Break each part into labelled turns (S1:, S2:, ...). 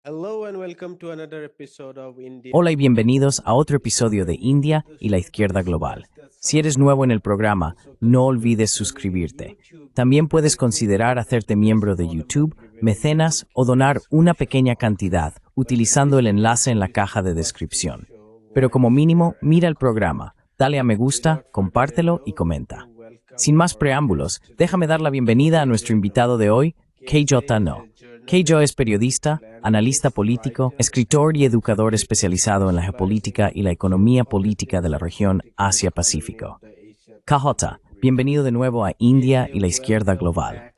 S1: Hello and welcome to another episode of India.
S2: Hola y bienvenidos a otro episodio de India y la Izquierda Global. Si eres nuevo en el programa, no olvides suscribirte. También puedes considerar hacerte miembro de YouTube, mecenas o donar una pequeña cantidad utilizando el enlace en la caja de descripción. Pero como mínimo, mira el programa, dale a me gusta, compártelo y comenta. Sin más preámbulos, déjame dar la bienvenida a nuestro invitado de hoy, Kejot No. Kejot es periodista, analista político, escritor y educador especializado en la geopolítica y la economía política de la región Asia-Pacífico. Kejot, bienvenido de nuevo a India y la Izquierda Global.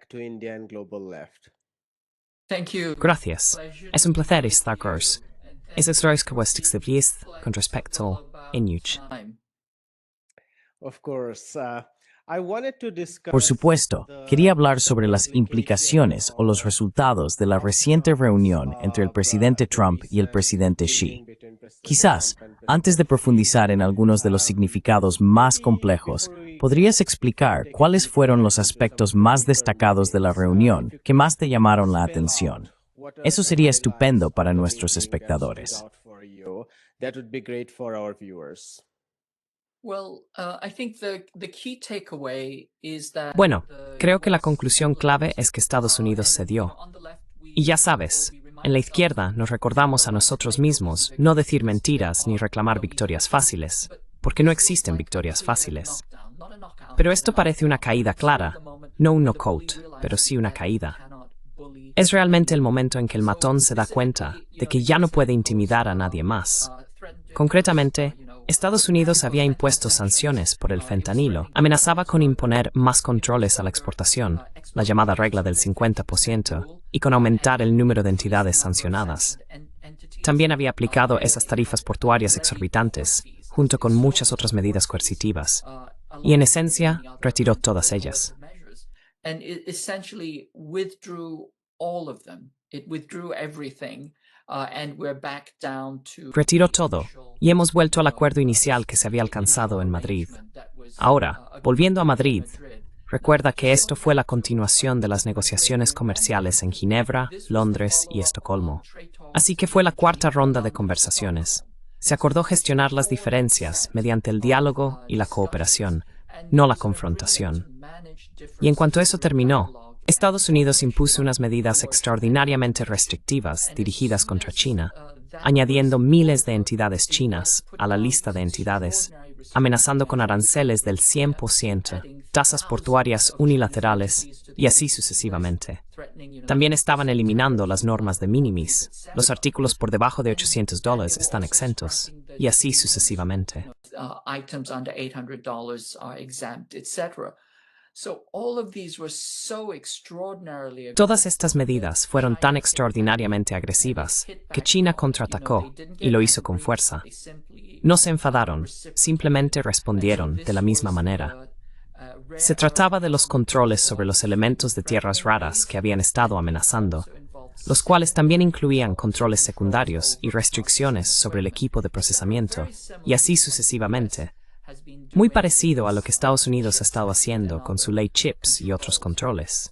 S3: Gracias. Es un placer estar con vos. Es extraordinario que vuestro con respecto a Inuch.
S2: Por supuesto, quería hablar sobre las implicaciones o los resultados de la reciente reunión entre el presidente Trump y el presidente Xi. Quizás, antes de profundizar en algunos de los significados más complejos, ¿podrías explicar cuáles fueron los aspectos más destacados de la reunión que más te llamaron la atención? Eso sería estupendo para nuestros espectadores.
S3: Bueno, creo que la conclusión clave es que Estados Unidos cedió. Y ya sabes, en la izquierda nos recordamos a nosotros mismos no decir mentiras ni reclamar victorias fáciles, porque no existen victorias fáciles. Pero esto parece una caída clara, no un knockout, pero sí una caída. Es realmente el momento en que el matón se da cuenta de que ya no puede intimidar a nadie más. Concretamente, Estados Unidos había impuesto sanciones por el fentanilo, amenazaba con imponer más controles a la exportación, la llamada regla del 50%, y con aumentar el número de entidades sancionadas. También había aplicado esas tarifas portuarias exorbitantes, junto con muchas otras medidas coercitivas, y en esencia retiró todas ellas. Retiró todo, y hemos vuelto al acuerdo inicial que se había alcanzado en Madrid. Ahora, volviendo a Madrid, recuerda que esto fue la continuación de las negociaciones comerciales en Ginebra, Londres y Estocolmo. Así que fue la cuarta ronda de conversaciones. Se acordó gestionar las diferencias mediante el diálogo y la cooperación, no la confrontación. Y en cuanto eso terminó, Estados Unidos impuso unas medidas extraordinariamente restrictivas dirigidas contra China, añadiendo miles de entidades chinas a la lista de entidades, amenazando con aranceles del 100%, tasas portuarias unilaterales y así sucesivamente. También estaban eliminando las normas de minimis, los artículos por debajo de $800 están exentos, y así sucesivamente. Todas estas medidas fueron tan extraordinariamente agresivas que China contraatacó y lo hizo con fuerza. No se enfadaron, simplemente respondieron de la misma manera. Se trataba de los controles sobre los elementos de tierras raras que habían estado amenazando, los cuales también incluían controles secundarios y restricciones sobre el equipo de procesamiento, y así sucesivamente. Muy parecido a lo que Estados Unidos ha estado haciendo con su ley CHIPS y otros controles.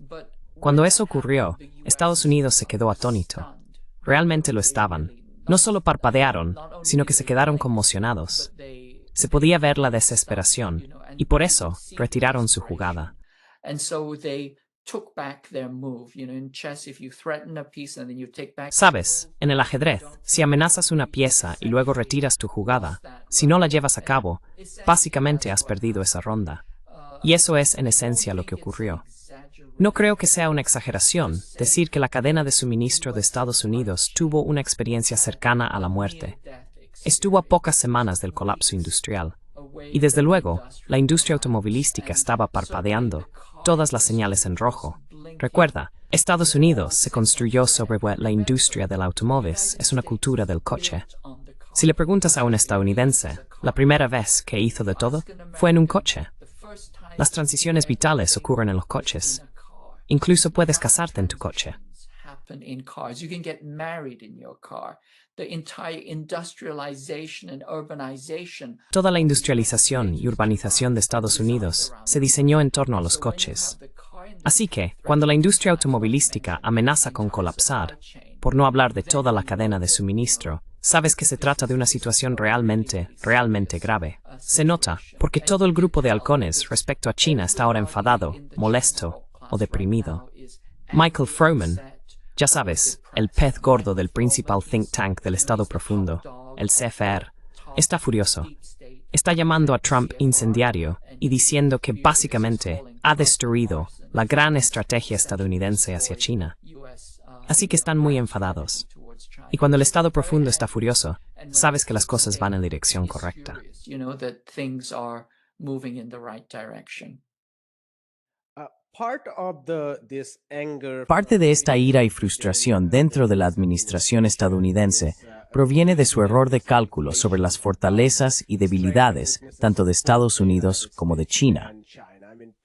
S3: Cuando eso ocurrió, Estados Unidos se quedó atónito. Realmente lo estaban. No solo parpadearon, sino que se quedaron conmocionados. Se podía ver la desesperación, y por eso retiraron su jugada. Sabes, en el ajedrez, si amenazas una pieza y luego retiras tu jugada, si no la llevas a cabo, básicamente has perdido esa ronda. Y eso es en esencia lo que ocurrió. No creo que sea una exageración decir que la cadena de suministro de Estados Unidos tuvo una experiencia cercana a la muerte. Estuvo a pocas semanas del colapso industrial. Y desde luego, la industria automovilística estaba parpadeando, todas las señales en rojo. Recuerda, Estados Unidos se construyó sobre la industria del automóvil, es una cultura del coche. Si le preguntas a un estadounidense, la primera vez que hizo de todo fue en un coche. Las transiciones vitales ocurren en los coches. Incluso puedes casarte en tu coche. Toda la industrialización y urbanización de Estados Unidos se diseñó en torno a los coches. Así que, cuando la industria automovilística amenaza con colapsar, por no hablar de toda la cadena de suministro, sabes que se trata de una situación realmente grave. Se nota, porque todo el grupo de halcones respecto a China está ahora enfadado, molesto o deprimido. Michael Froman, ya sabes, el pez gordo del principal think tank del Estado Profundo, el CFR, está furioso. Está llamando a Trump incendiario y diciendo que básicamente ha destruido la gran estrategia estadounidense hacia China. Así que están muy enfadados. Y cuando el Estado Profundo está furioso, sabes que las cosas van en la dirección correcta.
S2: Parte de esta ira y frustración dentro de la administración estadounidense proviene de su error de cálculo sobre las fortalezas y debilidades tanto de Estados Unidos como de China.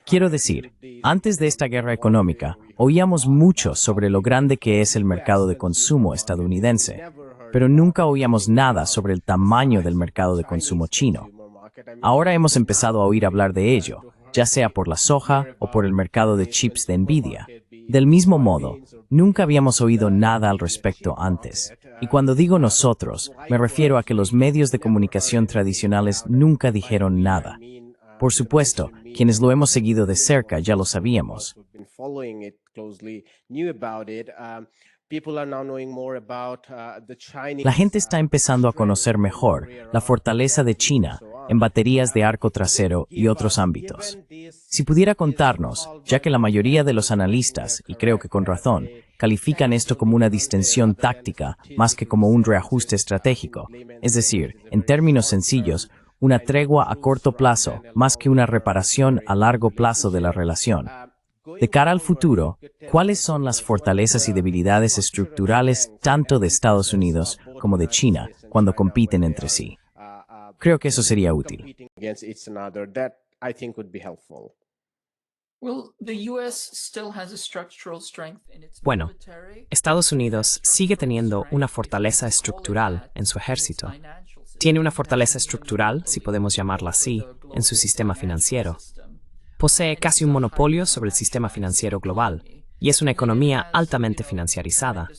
S2: Quiero decir, antes de esta guerra económica, oíamos mucho sobre lo grande que es el mercado de consumo estadounidense, pero nunca oíamos nada sobre el tamaño del mercado de consumo chino. Ahora hemos empezado a oír hablar de ello, ya sea por la soja o por el mercado de chips de Nvidia. Del mismo modo, nunca habíamos oído nada al respecto antes. Y cuando digo nosotros, me refiero a que los medios de comunicación tradicionales nunca dijeron nada. Por supuesto, quienes lo hemos seguido de cerca ya lo sabíamos. La gente está empezando a conocer mejor la fortaleza de China en baterías de arco trasero y otros ámbitos. Si pudiera contarnos, ya que la mayoría de los analistas, y creo que con razón, califican esto como una distensión táctica más que como un reajuste estratégico, es decir, en términos sencillos, una tregua a corto plazo más que una reparación a largo plazo de la relación. De cara al futuro, ¿cuáles son las fortalezas y debilidades estructurales tanto de Estados Unidos como de China cuando compiten entre sí? Creo que eso sería útil.
S3: Bueno, Estados Unidos sigue teniendo una fortaleza estructural en su ejército. Tiene una fortaleza estructural, si podemos llamarla así, en su sistema financiero. Posee casi un monopolio sobre el sistema financiero global, y es una economía altamente financiarizada.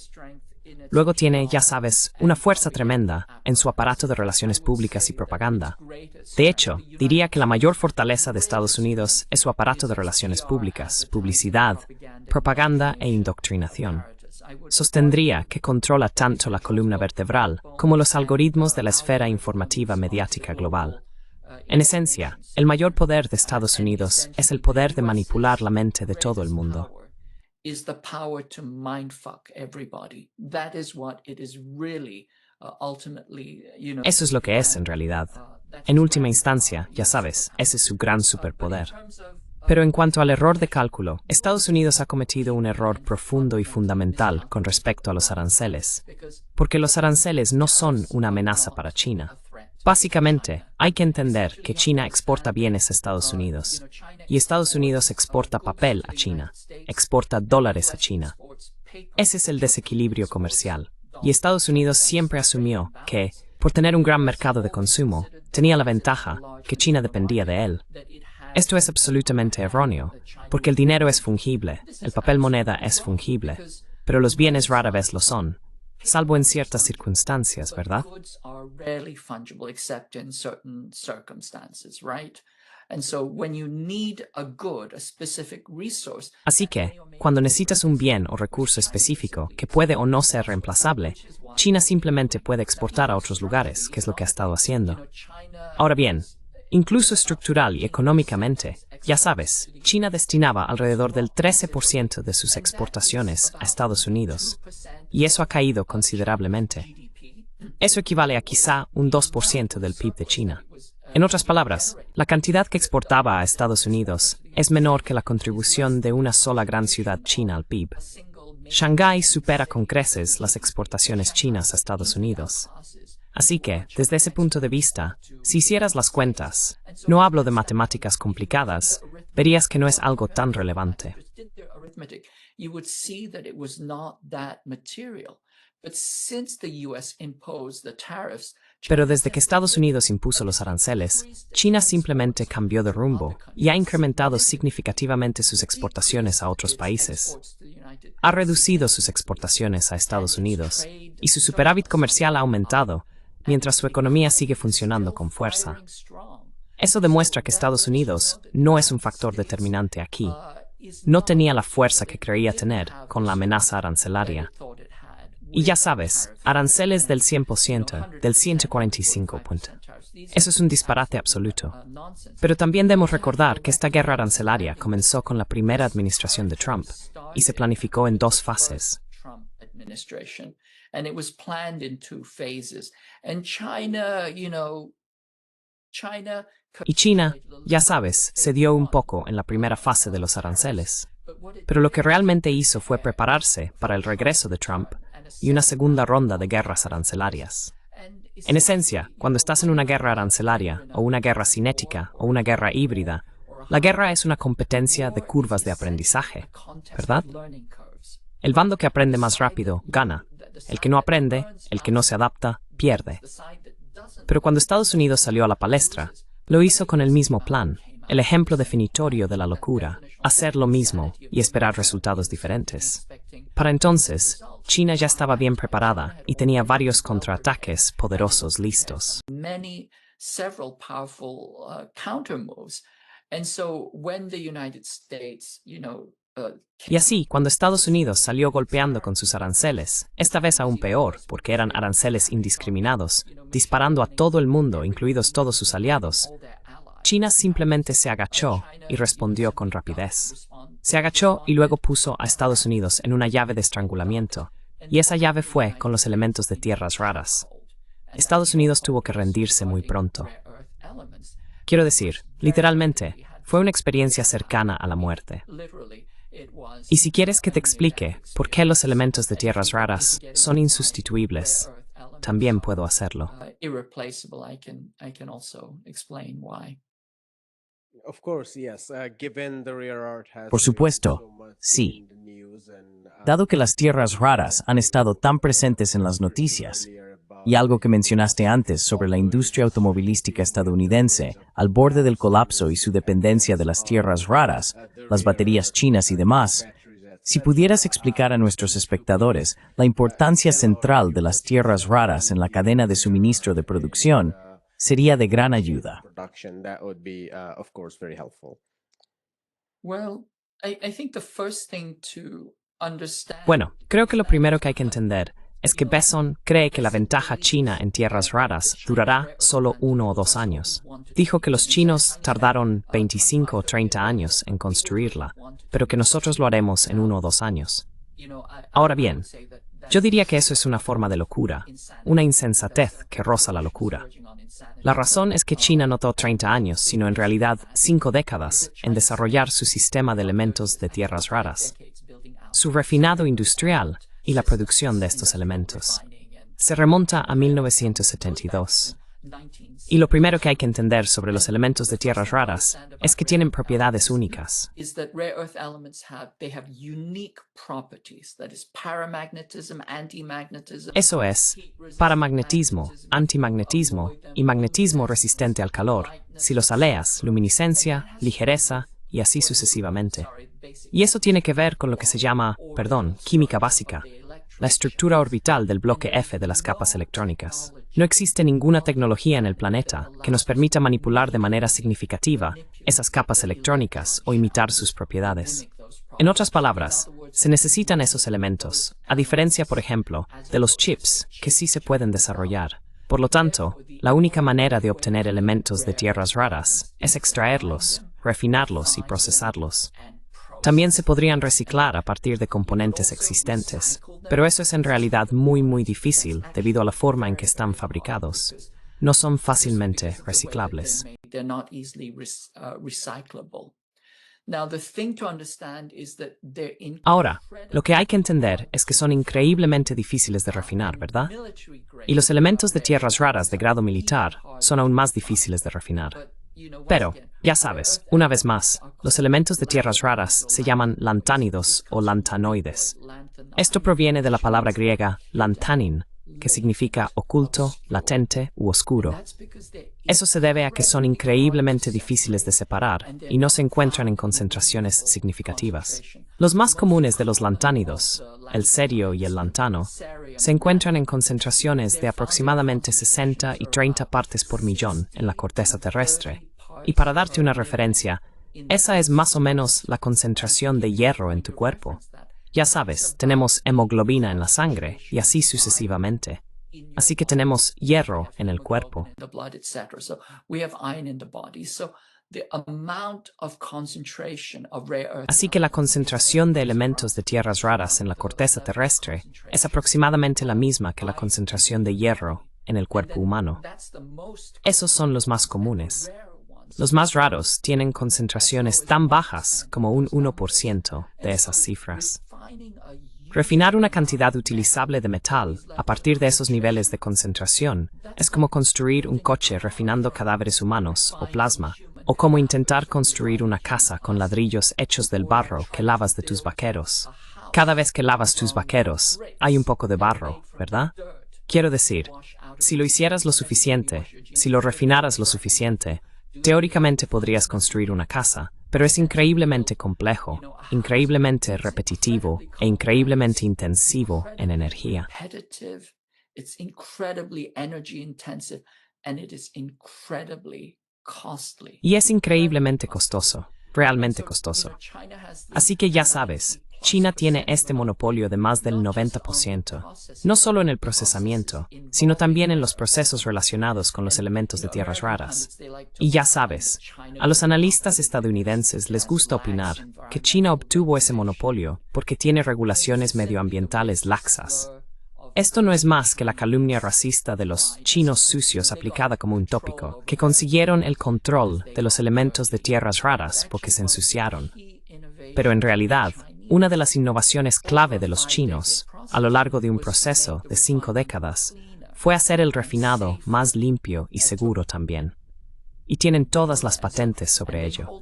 S3: Luego tiene, ya sabes, una fuerza tremenda en su aparato de relaciones públicas y propaganda. De hecho, diría que la mayor fortaleza de Estados Unidos es su aparato de relaciones públicas, publicidad, propaganda e indoctrinación. Sostendría que controla tanto la columna vertebral como los algoritmos de la esfera informativa mediática global. En esencia, el mayor poder de Estados Unidos es el poder de manipular la mente de todo el mundo. Eso es lo que es en realidad. En última instancia, ya sabes, ese es su gran superpoder. Pero en cuanto al error de cálculo, Estados Unidos ha cometido un error profundo y fundamental con respecto a los aranceles, porque los aranceles no son una amenaza para China. Básicamente, hay que entender que China exporta bienes a Estados Unidos, y Estados Unidos exporta papel a China, exporta dólares a China. Ese es el desequilibrio comercial, y Estados Unidos siempre asumió que, por tener un gran mercado de consumo, tenía la ventaja que China dependía de él. Esto es absolutamente erróneo, porque el dinero es fungible, el papel moneda es fungible, pero los bienes rara vez lo son, salvo en ciertas circunstancias, ¿verdad? Así que, cuando necesitas un bien o recurso específico que puede o no ser reemplazable, China simplemente puede exportar a otros lugares, que es lo que ha estado haciendo. Ahora bien, incluso estructural y económicamente, ya sabes, China destinaba alrededor del 13% de sus exportaciones a Estados Unidos, y eso ha caído considerablemente. Eso equivale a quizá un 2% del PIB de China. En otras palabras, la cantidad que exportaba a Estados Unidos es menor que la contribución de una sola gran ciudad china al PIB. Shanghái supera con creces las exportaciones chinas a Estados Unidos. Así que, desde ese punto de vista, si hicieras las cuentas, no hablo de matemáticas complicadas, verías que no es algo tan relevante. Pero desde que Estados Unidos impuso los aranceles, China simplemente cambió de rumbo y ha incrementado significativamente sus exportaciones a otros países. Ha reducido sus exportaciones a Estados Unidos y su superávit comercial ha aumentado, mientras su economía sigue funcionando con fuerza. Eso demuestra que Estados Unidos no es un factor determinante aquí. No tenía la fuerza que creía tener con la amenaza arancelaria. Y ya sabes, aranceles del 100%, del 145%. Eso es un disparate absoluto. Pero también debemos recordar que esta guerra arancelaria comenzó con la primera administración de Trump y se planificó en 2 fases. Y China, ya sabes, cedió un poco en la primera fase de los aranceles. Pero lo que realmente hizo fue prepararse para el regreso de Trump y una segunda ronda de guerras arancelarias. En esencia, cuando estás en una guerra arancelaria, o una guerra cinética, o una guerra híbrida, la guerra es una competencia de curvas de aprendizaje, ¿verdad? El bando que aprende más rápido gana. El que no aprende, el que no se adapta, pierde. Pero cuando Estados Unidos salió a la palestra, lo hizo con el mismo plan, el ejemplo definitorio de la locura, hacer lo mismo y esperar resultados diferentes. Para entonces, China ya estaba bien preparada y tenía varios contraataques poderosos listos. Y así, cuando Estados Unidos salió golpeando con sus aranceles, esta vez aún peor, porque eran aranceles indiscriminados, disparando a todo el mundo, incluidos todos sus aliados, China simplemente se agachó y respondió con rapidez. Se agachó y luego puso a Estados Unidos en una llave de estrangulamiento, y esa llave fue con los elementos de tierras raras. Estados Unidos tuvo que rendirse muy pronto. Quiero decir, literalmente, fue una experiencia cercana a la muerte. Y si quieres que te explique por qué los elementos de tierras raras son insustituibles, también puedo hacerlo.
S2: Por supuesto, sí. Dado que las tierras raras han estado tan presentes en las noticias, y algo que mencionaste antes sobre la industria automovilística estadounidense al borde del colapso y su dependencia de las tierras raras, las baterías chinas y demás, si pudieras explicar a nuestros espectadores la importancia central de las tierras raras en la cadena de suministro de producción, sería de gran ayuda.
S3: Bueno, creo que lo primero que hay que entender es que Besson cree que la ventaja china en tierras raras durará solo 1 o 2 años. Dijo que los chinos tardaron 25 o 30 años en construirla, pero que nosotros lo haremos en 1 o 2 años. Ahora bien, yo diría que eso es una forma de locura, una insensatez que roza la locura. La razón es que China no tardó 30 años, sino en realidad 5 décadas, en desarrollar su sistema de elementos de tierras raras. Su refinado industrial y la producción de estos elementos se remonta a 1972. Y lo primero que hay que entender sobre los elementos de tierras raras es que tienen propiedades únicas. Eso es, paramagnetismo, antimagnetismo y magnetismo resistente al calor, si los aleas, luminiscencia, ligereza y así sucesivamente. Y eso tiene que ver con lo que se llama, química básica, la estructura orbital del bloque F de las capas electrónicas. No existe ninguna tecnología en el planeta que nos permita manipular de manera significativa esas capas electrónicas o imitar sus propiedades. En otras palabras, se necesitan esos elementos, a diferencia, por ejemplo, de los chips, que sí se pueden desarrollar. Por lo tanto, la única manera de obtener elementos de tierras raras es extraerlos, refinarlos y procesarlos. También se podrían reciclar a partir de componentes existentes, pero eso es en realidad muy difícil debido a la forma en que están fabricados. No son fácilmente reciclables. Ahora, lo que hay que entender es que son increíblemente difíciles de refinar, ¿verdad? Y los elementos de tierras raras de grado militar son aún más difíciles de refinar. Pero, ya sabes, una vez más, los elementos de tierras raras se llaman lantánidos o lantanoides. Esto proviene de la palabra griega lantanin, que significa oculto, latente u oscuro. Eso se debe a que son increíblemente difíciles de separar y no se encuentran en concentraciones significativas. Los más comunes de los lantánidos, el cerio y el lantano, se encuentran en concentraciones de aproximadamente 60 y 30 partes por millón en la corteza terrestre. Y para darte una referencia, esa es más o menos la concentración de hierro en tu cuerpo. Ya sabes, tenemos hemoglobina en la sangre y así sucesivamente. Así que tenemos hierro en el cuerpo. Así que la concentración de elementos de tierras raras en la corteza terrestre es aproximadamente la misma que la concentración de hierro en el cuerpo humano. Esos son los más comunes. Los más raros tienen concentraciones tan bajas como un 1% de esas cifras. Refinar una cantidad utilizable de metal a partir de esos niveles de concentración es como construir un coche refinando cadáveres humanos o plasma, o como intentar construir una casa con ladrillos hechos del barro que lavas de tus vaqueros. Cada vez que lavas tus vaqueros, hay un poco de barro, ¿verdad? Quiero decir, si lo hicieras lo suficiente, si lo refinaras lo suficiente, teóricamente podrías construir una casa, pero es increíblemente complejo, increíblemente repetitivo e increíblemente intensivo en energía. Y es increíblemente costoso, realmente costoso. Así que ya sabes, China tiene este monopolio de más del 90%, no solo en el procesamiento, sino también en los procesos relacionados con los elementos de tierras raras. Y ya sabes, a los analistas estadounidenses les gusta opinar que China obtuvo ese monopolio porque tiene regulaciones medioambientales laxas. Esto no es más que la calumnia racista de los chinos sucios aplicada como un tópico, que consiguieron el control de los elementos de tierras raras porque se ensuciaron. Pero en realidad, una de las innovaciones clave de los chinos, a lo largo de un proceso de 5 décadas, fue hacer el refinado más limpio y seguro también. Y tienen todas las patentes sobre ello.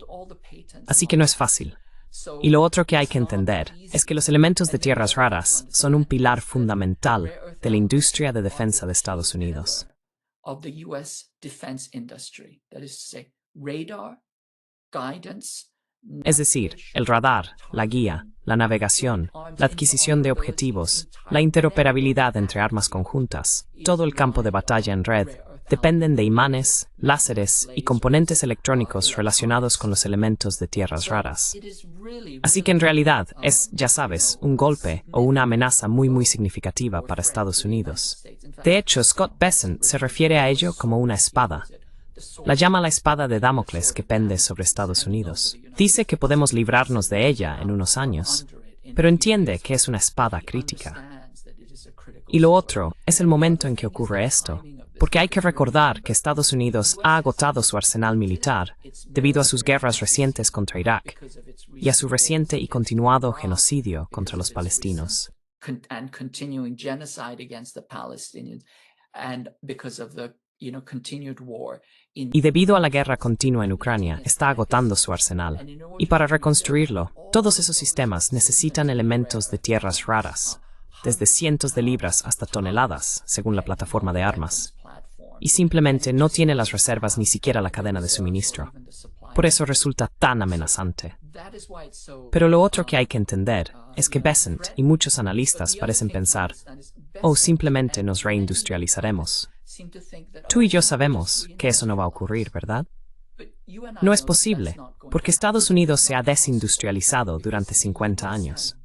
S3: Así que no es fácil. Y lo otro que hay que entender es que los elementos de tierras raras son un pilar fundamental de la industria de defensa de Estados Unidos. Es decir, el radar, la guía, la navegación, la adquisición de objetivos, la interoperabilidad entre armas conjuntas, todo el campo de batalla en red, dependen de imanes, láseres y componentes electrónicos relacionados con los elementos de tierras raras. Así que en realidad es, ya sabes, un golpe o una amenaza muy significativa para Estados Unidos. De hecho, Scott Bessent se refiere a ello como una espada. La llama la espada de Damocles que pende sobre Estados Unidos. Dice que podemos librarnos de ella en unos años, pero entiende que es una espada crítica. Y lo otro es el momento en que ocurre esto, porque hay que recordar que Estados Unidos ha agotado su arsenal militar debido a sus guerras recientes contra Irak y a su reciente y continuado genocidio contra los palestinos. Y debido a la guerra continua en Ucrania, está agotando su arsenal. Y para reconstruirlo, todos esos sistemas necesitan elementos de tierras raras, desde cientos de libras hasta toneladas, según la plataforma de armas. Y simplemente no tiene las reservas ni siquiera la cadena de suministro. Por eso resulta tan amenazante. Pero lo otro que hay que entender es que Bessent y muchos analistas parecen pensar, simplemente nos reindustrializaremos. Tú y yo sabemos que eso no va a ocurrir, ¿verdad? No es posible, porque Estados Unidos se ha desindustrializado durante 50 años.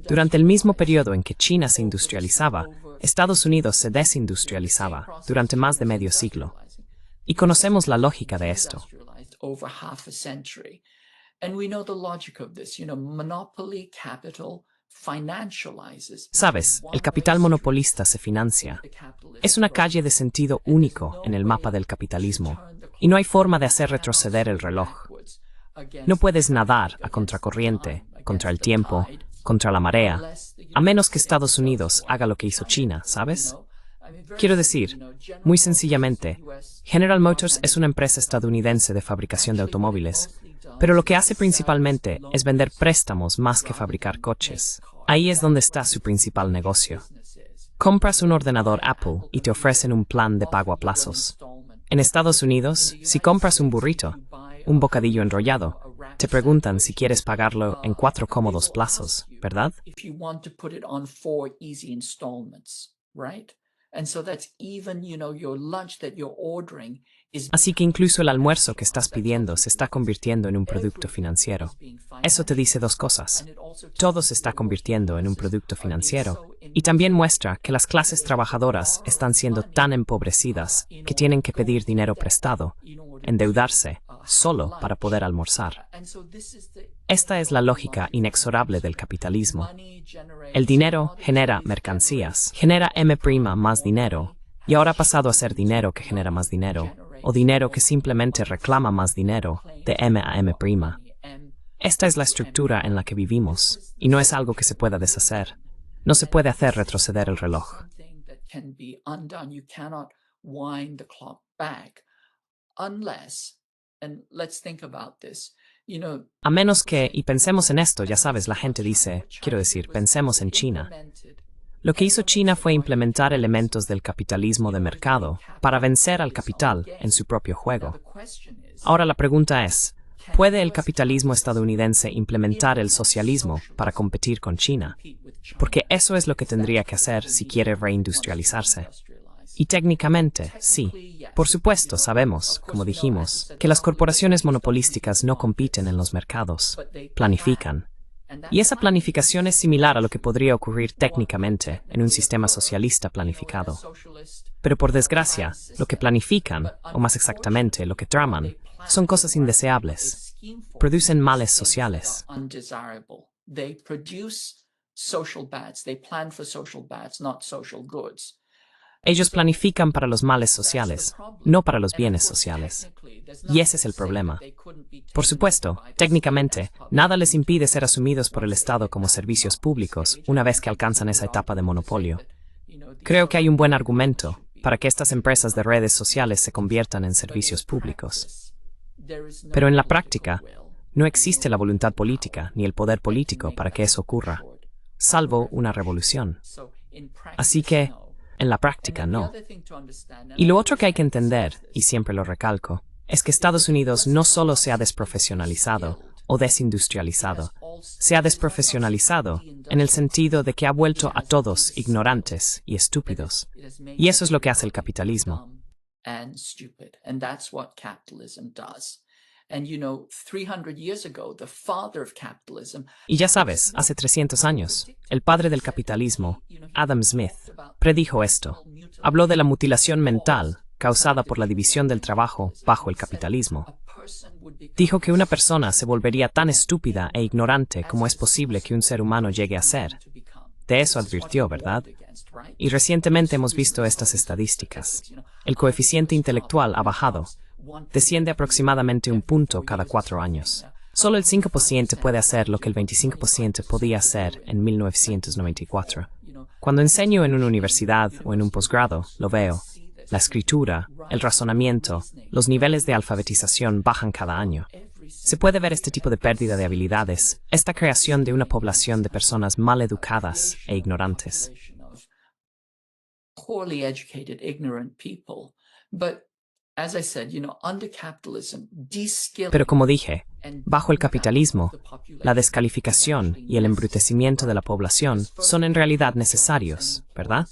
S3: Durante el mismo periodo en que China se industrializaba, Estados Unidos se desindustrializaba durante más de medio siglo. Y conocemos la lógica de esto. Sabes, el capital monopolista se financia. Es una calle de sentido único en el mapa del capitalismo, y no hay forma de hacer retroceder el reloj. No puedes nadar a contracorriente, contra el tiempo, contra la marea, a menos que Estados Unidos haga lo que hizo China, ¿sabes? Quiero decir, muy sencillamente, General Motors es una empresa estadounidense de fabricación de automóviles, pero lo que hace principalmente es vender préstamos más que fabricar coches. Ahí es donde está su principal negocio. Compras un ordenador Apple y te ofrecen un plan de pago a plazos. En Estados Unidos, si compras un burrito, un bocadillo enrollado, te preguntan si quieres pagarlo en 4 cómodos plazos, ¿verdad? Así que incluso el almuerzo que estás pidiendo se está convirtiendo en un producto financiero. Eso te dice dos cosas. Todo se está convirtiendo en un producto financiero y también muestra que las clases trabajadoras están siendo tan empobrecidas que tienen que pedir dinero prestado, endeudarse, solo para poder almorzar. Esta es la lógica inexorable del capitalismo. El dinero genera mercancías, genera M' más dinero, y ahora ha pasado a ser dinero que genera más dinero, o dinero que simplemente reclama más dinero, de M a M'. Esta es la estructura en la que vivimos, y no es algo que se pueda deshacer. No se puede hacer retroceder el reloj. A menos que, y pensemos en esto, ya sabes, la gente dice, quiero decir, pensemos en China. Lo que hizo China fue implementar elementos del capitalismo de mercado para vencer al capital en su propio juego. Ahora la pregunta es, ¿puede el capitalismo estadounidense implementar el socialismo para competir con China? Porque eso es lo que tendría que hacer si quiere reindustrializarse. Y técnicamente, sí. Por supuesto, sabemos, como dijimos, que las corporaciones monopolísticas no compiten en los mercados, planifican. Y esa planificación es similar a lo que podría ocurrir técnicamente en un sistema socialista planificado. Pero por desgracia, lo que planifican, o más exactamente, lo que traman, son cosas indeseables. Producen males sociales. Ellos planifican para los males sociales, no para los bienes sociales. Y ese es el problema. Por supuesto, técnicamente, nada les impide ser asumidos por el Estado como servicios públicos una vez que alcanzan esa etapa de monopolio. Creo que hay un buen argumento para que estas empresas de redes sociales se conviertan en servicios públicos. Pero en la práctica, no existe la voluntad política ni el poder político para que eso ocurra, salvo una revolución. Así que, en la práctica, no. Y lo otro que hay que entender, y siempre lo recalco, es que Estados Unidos no solo se ha desprofesionalizado o desindustrializado, se ha desprofesionalizado en el sentido de que ha vuelto a todos ignorantes y estúpidos. Y eso es lo que hace el capitalismo. Y ya sabes, hace 300 años, el padre del capitalismo, Adam Smith, predijo esto. Habló de la mutilación mental causada por la división del trabajo bajo el capitalismo. Dijo que una persona se volvería tan estúpida e ignorante como es posible que un ser humano llegue a ser. De eso advirtió, ¿verdad? Y recientemente hemos visto estas estadísticas. El coeficiente intelectual ha bajado. Desciende aproximadamente 1 punto cada 4 años. Solo el 5% puede hacer lo que el 25% podía hacer en 1994. Cuando enseño en una universidad o en un posgrado, lo veo. La escritura, el razonamiento, los niveles de alfabetización bajan cada año. Se puede ver este tipo de pérdida de habilidades, esta creación de una población de personas mal educadas e ignorantes. Pero como dije, bajo el capitalismo, la descalificación y el embrutecimiento de la población son en realidad necesarios, ¿verdad?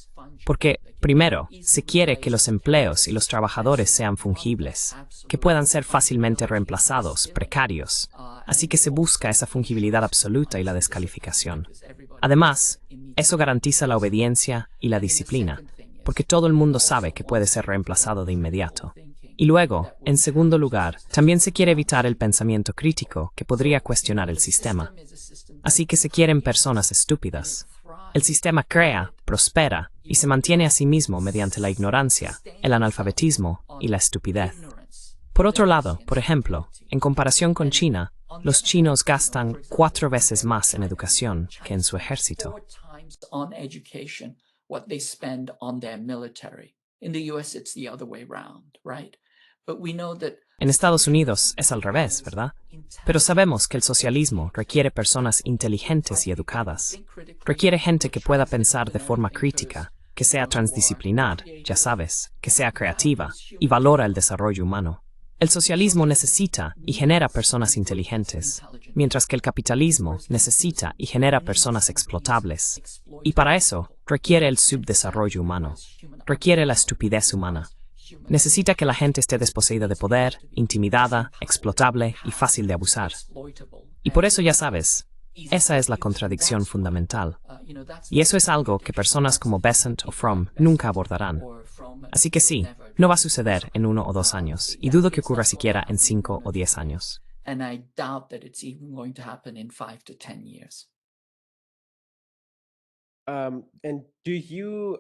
S3: Porque, primero, se quiere que los empleos y los trabajadores sean fungibles, que puedan ser fácilmente reemplazados, precarios. Así que se busca esa fungibilidad absoluta y la descalificación. Además, eso garantiza la obediencia y la disciplina, porque todo el mundo sabe que puede ser reemplazado de inmediato. Y luego, en segundo lugar, también se quiere evitar el pensamiento crítico que podría cuestionar el sistema. Así que se quieren personas estúpidas. El sistema crea, prospera y se mantiene a sí mismo mediante la ignorancia, el analfabetismo y la estupidez. Por otro lado, por ejemplo, en comparación con China, los chinos gastan 4 veces más en educación que en su ejército.
S4: what they spend on their military. In the US, it's the other way around, right? But we know that
S3: En Estados Unidos es al revés, ¿verdad? Pero sabemos que el socialismo requiere personas inteligentes y educadas. Requiere gente que pueda pensar de forma crítica, que sea transdisciplinar, ya sabes, que sea creativa y valora el desarrollo humano. El socialismo necesita y genera personas inteligentes, mientras que el capitalismo necesita y genera personas explotables. Y para eso requiere el subdesarrollo humano, requiere la estupidez humana. Necesita que la gente esté desposeída de poder, intimidada, explotable y fácil de abusar. Y por eso ya sabes, esa es la contradicción fundamental. Y eso es algo que personas como Besant o Fromm nunca abordarán. Así que sí, no va a suceder en 1 o 2 años, y dudo que ocurra siquiera en 5 o 10 años.
S4: and I doubt that it's even going to happen in 5 to 10 years.
S1: And do you,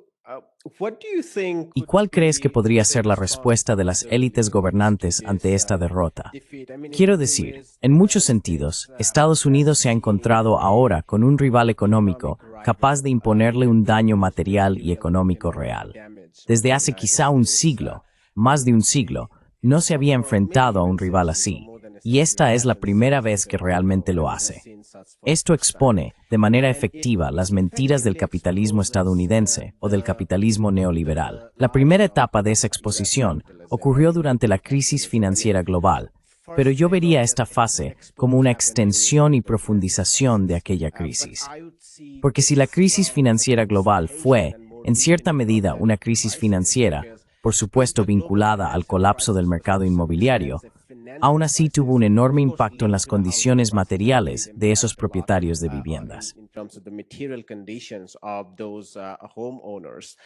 S1: what do you think
S2: ¿Y
S1: could
S2: cuál crees que
S1: be
S2: podría
S1: the
S2: ser la
S1: response
S2: respuesta de
S1: of
S2: las
S1: the
S2: élites
S1: US
S2: gobernantes
S1: to
S2: ante
S1: this,
S2: esta derrota?
S1: defeat? I mean, in
S2: Quiero
S1: many
S2: decir,
S1: ways,
S2: en muchos sentidos, Estados Unidos se ha encontrado ahora con un rival económico capaz de imponerle un daño material y económico real. Desde hace quizá un siglo, más de un siglo, no se había enfrentado a un rival así, y esta es la primera vez que realmente lo hace. Esto expone, de manera efectiva, las mentiras del capitalismo estadounidense o del capitalismo neoliberal. La primera etapa de esa exposición ocurrió durante la crisis financiera global, pero yo vería esta fase como una extensión y profundización de aquella crisis. Porque si la crisis financiera global fue, en cierta medida, una crisis financiera, por supuesto vinculada al colapso del mercado inmobiliario, aún así tuvo un enorme impacto en las condiciones materiales de esos propietarios de viviendas.
S1: In terms of the material conditions of those homeowners,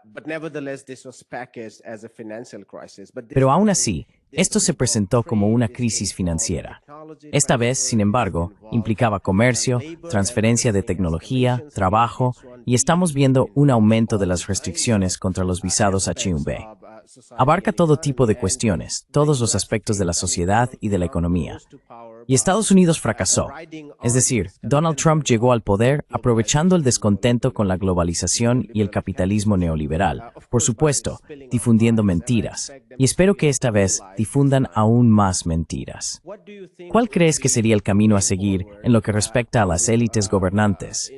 S1: but nevertheless, this was packaged as a financial crisis.
S2: Pero aún así, esto se presentó como una crisis financiera. Esta vez, sin embargo, implicaba comercio, transferencia de tecnología, trabajo, y estamos viendo un aumento de las restricciones contra los visados H-1B. Abarca todo tipo de cuestiones, todos los aspectos de la sociedad y de la economía. Y Estados Unidos fracasó. Es decir, Donald Trump llegó al poder aprovechando el descontento con la globalización y el capitalismo neoliberal, por supuesto, difundiendo mentiras. Y espero que esta vez difundan aún más mentiras. ¿Cuál crees que sería el camino a seguir en lo que respecta a las élites gobernantes?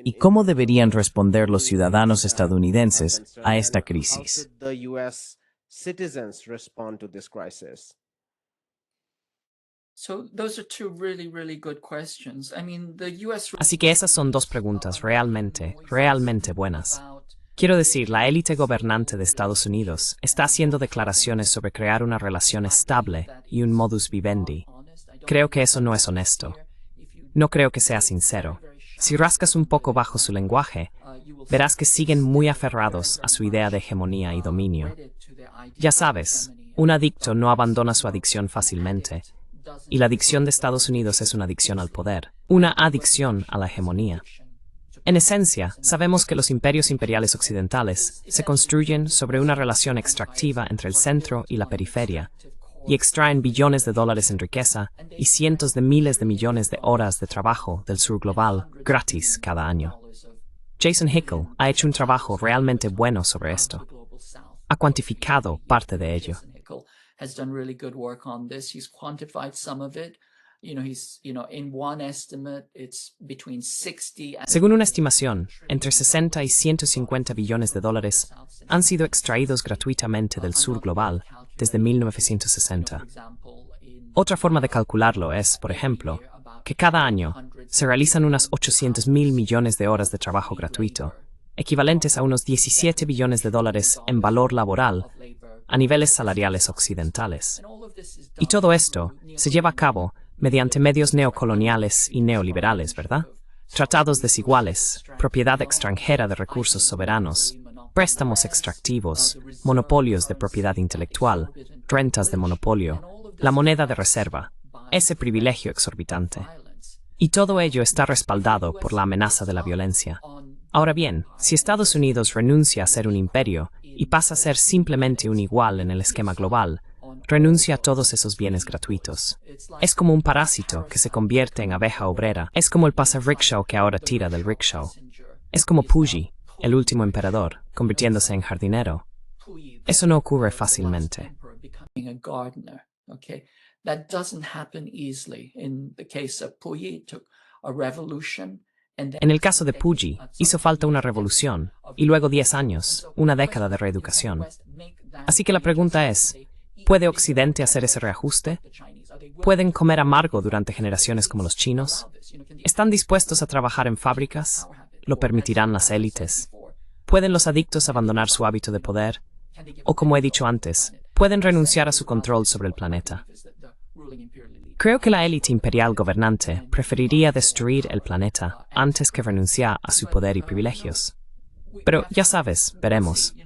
S2: ¿Y cómo deberían responder los ciudadanos estadounidenses a esta crisis?
S4: So those are two really, really good questions. I mean, the US
S3: Así que esas son dos preguntas realmente buenas. Quiero decir, la élite gobernante de Estados Unidos está haciendo declaraciones sobre crear una relación estable y un modus vivendi. Creo que eso no es honesto. No creo que sea sincero. Si rascas un poco bajo su lenguaje, verás que siguen muy aferrados a su idea de hegemonía y dominio. Ya sabes, un adicto no abandona su adicción fácilmente, y la adicción de Estados Unidos es una adicción al poder, una adicción a la hegemonía. En esencia, sabemos que los imperios imperiales occidentales se construyen sobre una relación extractiva entre el centro y la periferia, y extraen billones de dólares en riqueza y cientos de miles de millones de horas de trabajo del sur global gratis cada año. Jason Hickel ha hecho un trabajo realmente bueno sobre esto. Ha cuantificado parte de ello.
S4: Has done really good work on this. He's quantified some of it. In one estimate, it's between 60 and
S3: Según una estimación, entre 60 y 150 billones de dólares han sido extraídos gratuitamente del sur global desde 1960. Otra forma de calcularlo es, por ejemplo, que cada año se realizan unas 800.000 millones de horas de trabajo gratuito, equivalentes a unos 17 billones de dólares en valor laboral a niveles salariales occidentales. Y todo esto se lleva a cabo mediante medios neocoloniales y neoliberales, ¿verdad? Tratados desiguales, propiedad extranjera de recursos soberanos, préstamos extractivos, monopolios de propiedad intelectual, rentas de monopolio, la moneda de reserva, ese privilegio exorbitante. Y todo ello está respaldado por la amenaza de la violencia. Ahora bien, si Estados Unidos renuncia a ser un imperio y pasa a ser simplemente un igual en el esquema global, renuncia a todos esos bienes gratuitos. Es como un parásito que se convierte en abeja obrera. Es como el pasa-rickshaw que ahora tira del rickshaw. Es como Puyi, el último emperador, convirtiéndose en jardinero. Eso no ocurre fácilmente.
S4: Becoming a gardener, okay? That doesn't happen easily. In the case of Puyi, it took a revolution.
S3: En el caso de Puyi, hizo falta una revolución, y luego 10 años, una década de reeducación. Así que la pregunta es, ¿puede Occidente hacer ese reajuste? ¿Pueden comer amargo durante generaciones como los chinos? ¿Están dispuestos a trabajar en fábricas? ¿Lo permitirán las élites? ¿Pueden los adictos abandonar su hábito de poder? O como he dicho antes, ¿pueden renunciar a su control sobre el planeta? Creo que la élite imperial gobernante preferiría destruir el planeta antes que renunciar a su poder y privilegios. Pero ya sabes, veremos.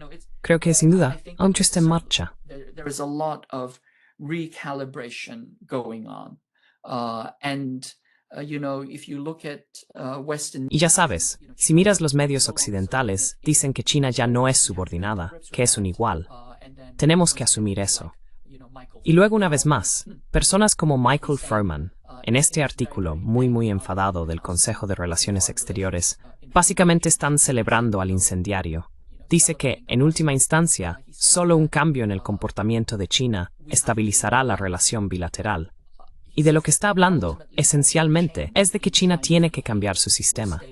S3: Creo que sin duda aún está en marcha.
S4: There is a lot of recalibration going on. If you look at Western...
S3: Y ya sabes, si miras los medios occidentales, dicen que China ya no es subordinada, que es un igual. Tenemos que asumir eso. Y luego una vez más, personas como Michael Froman, en este artículo muy enfadado del Consejo de Relaciones Exteriores, básicamente están celebrando al incendiario. Dice que, en última instancia, solo un cambio en el comportamiento de China estabilizará la relación bilateral. Y de lo que está hablando, esencialmente, es de que China tiene que cambiar su sistema.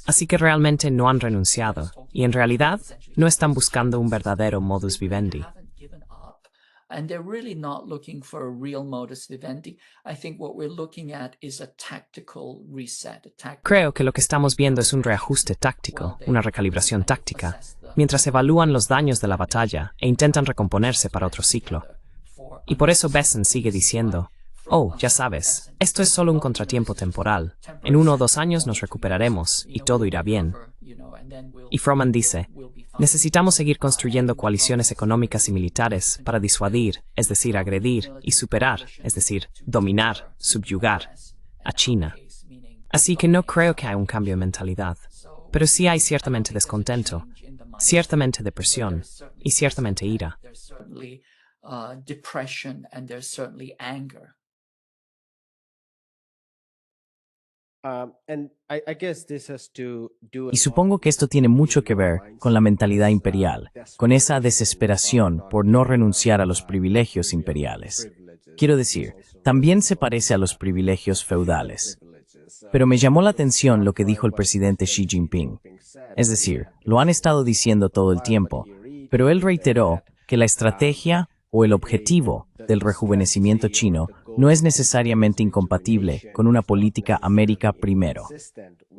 S3: Así que realmente no han renunciado, y en realidad no están buscando un verdadero modus vivendi.
S4: And they're really not looking for a real modus vivendi. I think what we're looking at is a tactical reset.
S3: Creo que lo que estamos viendo es un reajuste táctico, una recalibración táctica, mientras evalúan los daños de la batalla e intentan recomponerse para otro ciclo. Y por eso Bessent sigue diciendo, oh, ya sabes, esto es solo un contratiempo temporal. En 1 o 2 años nos recuperaremos y todo irá bien. Y Froman dice, necesitamos seguir construyendo coaliciones económicas y militares para disuadir, es decir, agredir, y superar, es decir, dominar, subyugar, a China. Así que no creo que haya un cambio de mentalidad, pero sí hay ciertamente descontento, ciertamente depresión y ciertamente ira.
S2: Y supongo que esto tiene mucho que ver con la mentalidad imperial, con esa desesperación por no renunciar a los privilegios imperiales. Quiero decir, también se parece a los privilegios feudales. Pero me llamó la atención lo que dijo el presidente Xi Jinping. Es decir, lo han estado diciendo todo el tiempo, pero él reiteró que la estrategia o el objetivo del rejuvenecimiento chino no es necesariamente incompatible con una política América primero,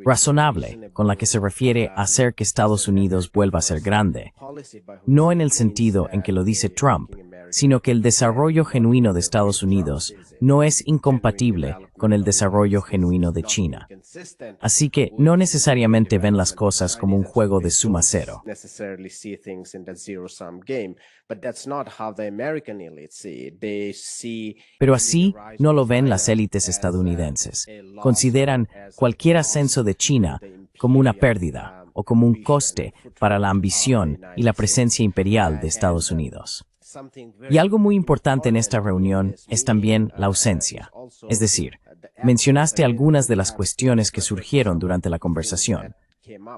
S2: razonable, con la que se refiere a hacer que Estados Unidos vuelva a ser grande, no en el sentido en que lo dice Trump, sino que el desarrollo genuino de Estados Unidos no es incompatible con el desarrollo genuino de China. Así que no necesariamente ven las cosas como un juego de suma cero. Pero así no lo ven las élites estadounidenses. Consideran cualquier ascenso de China como una pérdida o como un coste para la ambición y la presencia imperial de Estados Unidos. Y algo muy importante en esta reunión es también la ausencia. Es decir, mencionaste algunas de las cuestiones que surgieron durante la conversación.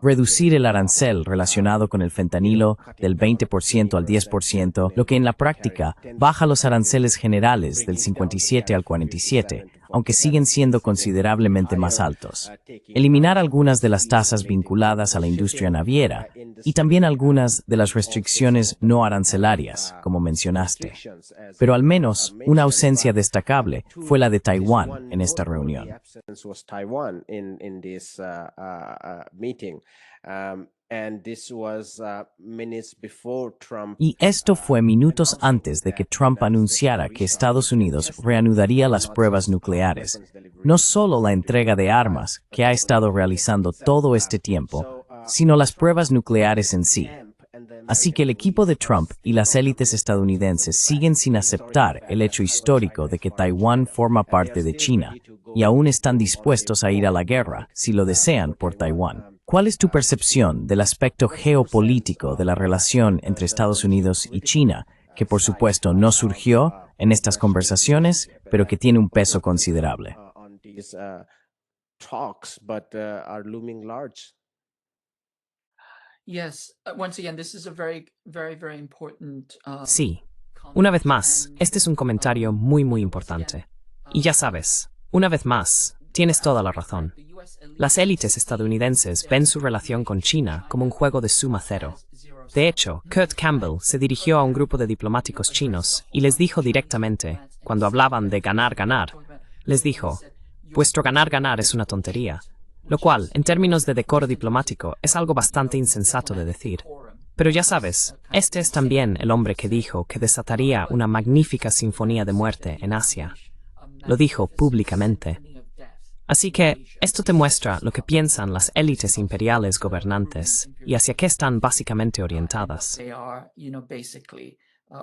S2: Reducir el arancel relacionado con el fentanilo del 20% al 10%, lo que en la práctica baja los aranceles generales del 57 al 47, aunque siguen siendo considerablemente más altos. Eliminar algunas de las tasas vinculadas a la industria naviera y también algunas de las restricciones no arancelarias, como mencionaste. Pero al menos una ausencia destacable fue la de Taiwán en esta reunión. Y esto fue minutos antes de que Trump anunciara que Estados Unidos reanudaría las pruebas nucleares, no solo la entrega de armas que ha estado realizando todo este tiempo, sino las pruebas nucleares en sí. Así que el equipo de Trump y las élites estadounidenses siguen sin aceptar el hecho histórico de que Taiwán forma parte de China y aún están dispuestos a ir a la guerra, si lo desean, por Taiwán. ¿Cuál es tu percepción del aspecto geopolítico de la relación entre Estados Unidos y China, que por supuesto no surgió en estas conversaciones, pero que tiene un peso considerable?
S4: Yes. Once again, this is a very, very, very important.
S3: Sí. Una vez más, este es un comentario muy, muy importante. Y ya sabes, una vez más, tienes toda la razón. Las élites estadounidenses ven su relación con China como un juego de suma cero. De hecho, Kurt Campbell se dirigió a un grupo de diplomáticos chinos y les dijo directamente, cuando hablaban de ganar, les dijo, vuestro ganar es una tontería, lo cual, en términos de decoro diplomático, es algo bastante insensato de decir. Pero ya sabes, este es también el hombre que dijo que desataría una magnífica sinfonía de muerte en Asia. Lo dijo públicamente. Así que, esto te muestra lo que piensan las élites imperiales gobernantes y hacia qué están básicamente orientadas.
S4: They are, basically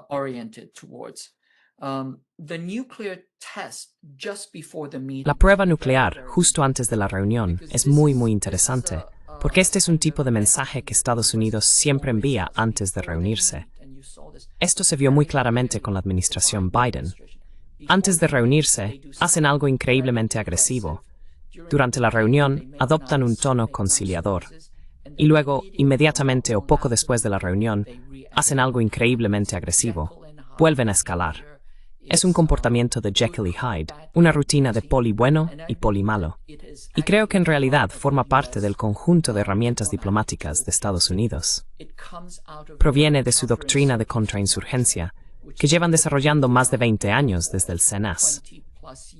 S4: oriented towards. The nuclear test just before the meeting.
S3: La prueba nuclear, justo antes de la reunión, es muy, muy interesante, porque este es un tipo de mensaje que Estados Unidos siempre envía antes de reunirse. Esto se vio muy claramente con la administración Biden. Antes de reunirse, hacen algo increíblemente agresivo. Durante la reunión, adoptan un tono conciliador. Y luego, inmediatamente o poco después de la reunión, hacen algo increíblemente agresivo. Vuelven a escalar. Es un comportamiento de Jekyll y Hyde, una rutina de poli bueno y poli malo. Y creo que en realidad forma parte del conjunto de herramientas diplomáticas de Estados Unidos. Proviene de su doctrina de contrainsurgencia, que llevan desarrollando más de 20 años desde el CNAS.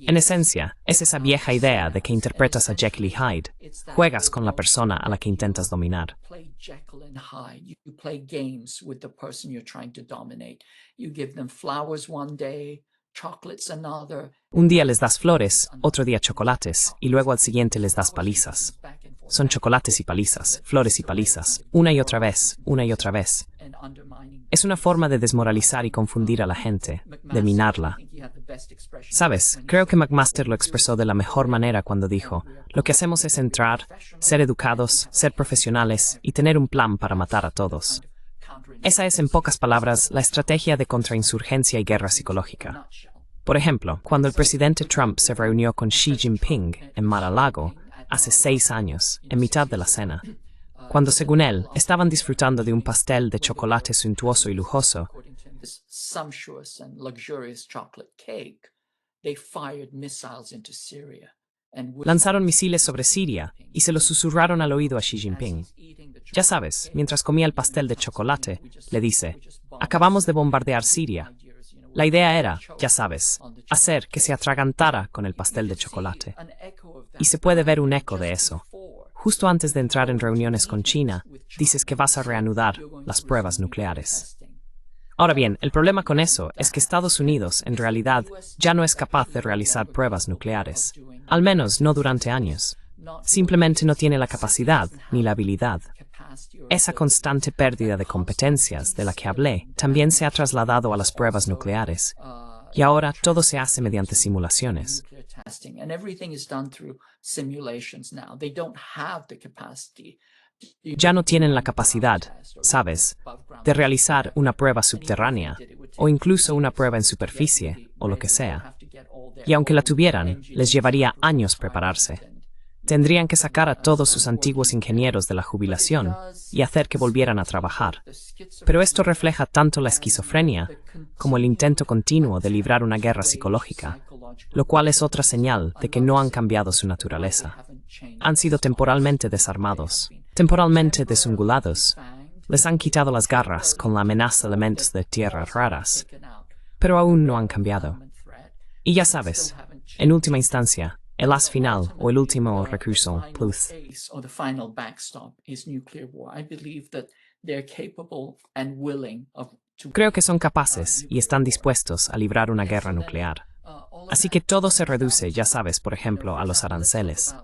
S3: En esencia, es esa vieja idea de que interpretas a Jekyll y Hyde, juegas con la persona a la que intentas dominar.
S4: Play Jekyll and Hyde. You play games with the person you're trying to dominate. You give them flowers one day, chocolates another.
S3: Un día les das flores, otro día chocolates, y luego al siguiente les das palizas. Son chocolates y palizas, flores y palizas, una y otra vez, una y otra vez. Es una forma de desmoralizar y confundir a la gente, de minarla. Sabes, creo que McMaster lo expresó de la mejor manera cuando dijo, lo que hacemos es entrar, ser educados, ser profesionales y tener un plan para matar a todos. Esa es, en pocas palabras, la estrategia de contrainsurgencia y guerra psicológica. Por ejemplo, cuando el presidente Trump se reunió con Xi Jinping en Mar-a-Lago hace 6 años, en mitad de la cena, cuando según él estaban disfrutando de un pastel de chocolate suntuoso y lujoso, lanzaron misiles sobre Siria y se los susurraron al oído a Xi Jinping. Ya sabes, mientras comía el pastel de chocolate, le dice, acabamos de bombardear Siria. La idea era, ya sabes, hacer que se atragantara con el pastel de chocolate. Y se puede ver un eco de eso. Justo antes de entrar en reuniones con China, dices que vas a reanudar las pruebas nucleares. Ahora bien, el problema con eso es que Estados Unidos, en realidad, ya no es capaz de realizar pruebas nucleares. Al menos no durante años. Simplemente no tiene la capacidad ni la habilidad. Esa constante pérdida de competencias de la que hablé también se ha trasladado a las pruebas nucleares. Y ahora todo se hace mediante simulaciones. Ya no tienen la capacidad, ¿sabes?, de realizar una prueba subterránea, o incluso una prueba en superficie, o lo que sea. Y aunque la tuvieran, les llevaría años prepararse. Tendrían que sacar a todos sus antiguos ingenieros de la jubilación y hacer que volvieran a trabajar. Pero esto refleja tanto la esquizofrenia como el intento continuo de librar una guerra psicológica, lo cual es otra señal de que no han cambiado su naturaleza. Han sido temporalmente desarmados, temporalmente desungulados. Les han quitado las garras con la amenaza de elementos de tierras raras, pero aún no han cambiado. Y ya sabes, en última instancia, el as final o el último recurso, plus. Creo que son capaces y están dispuestos a librar una guerra nuclear. Así que todo se reduce, ya sabes, por ejemplo, a los aranceles.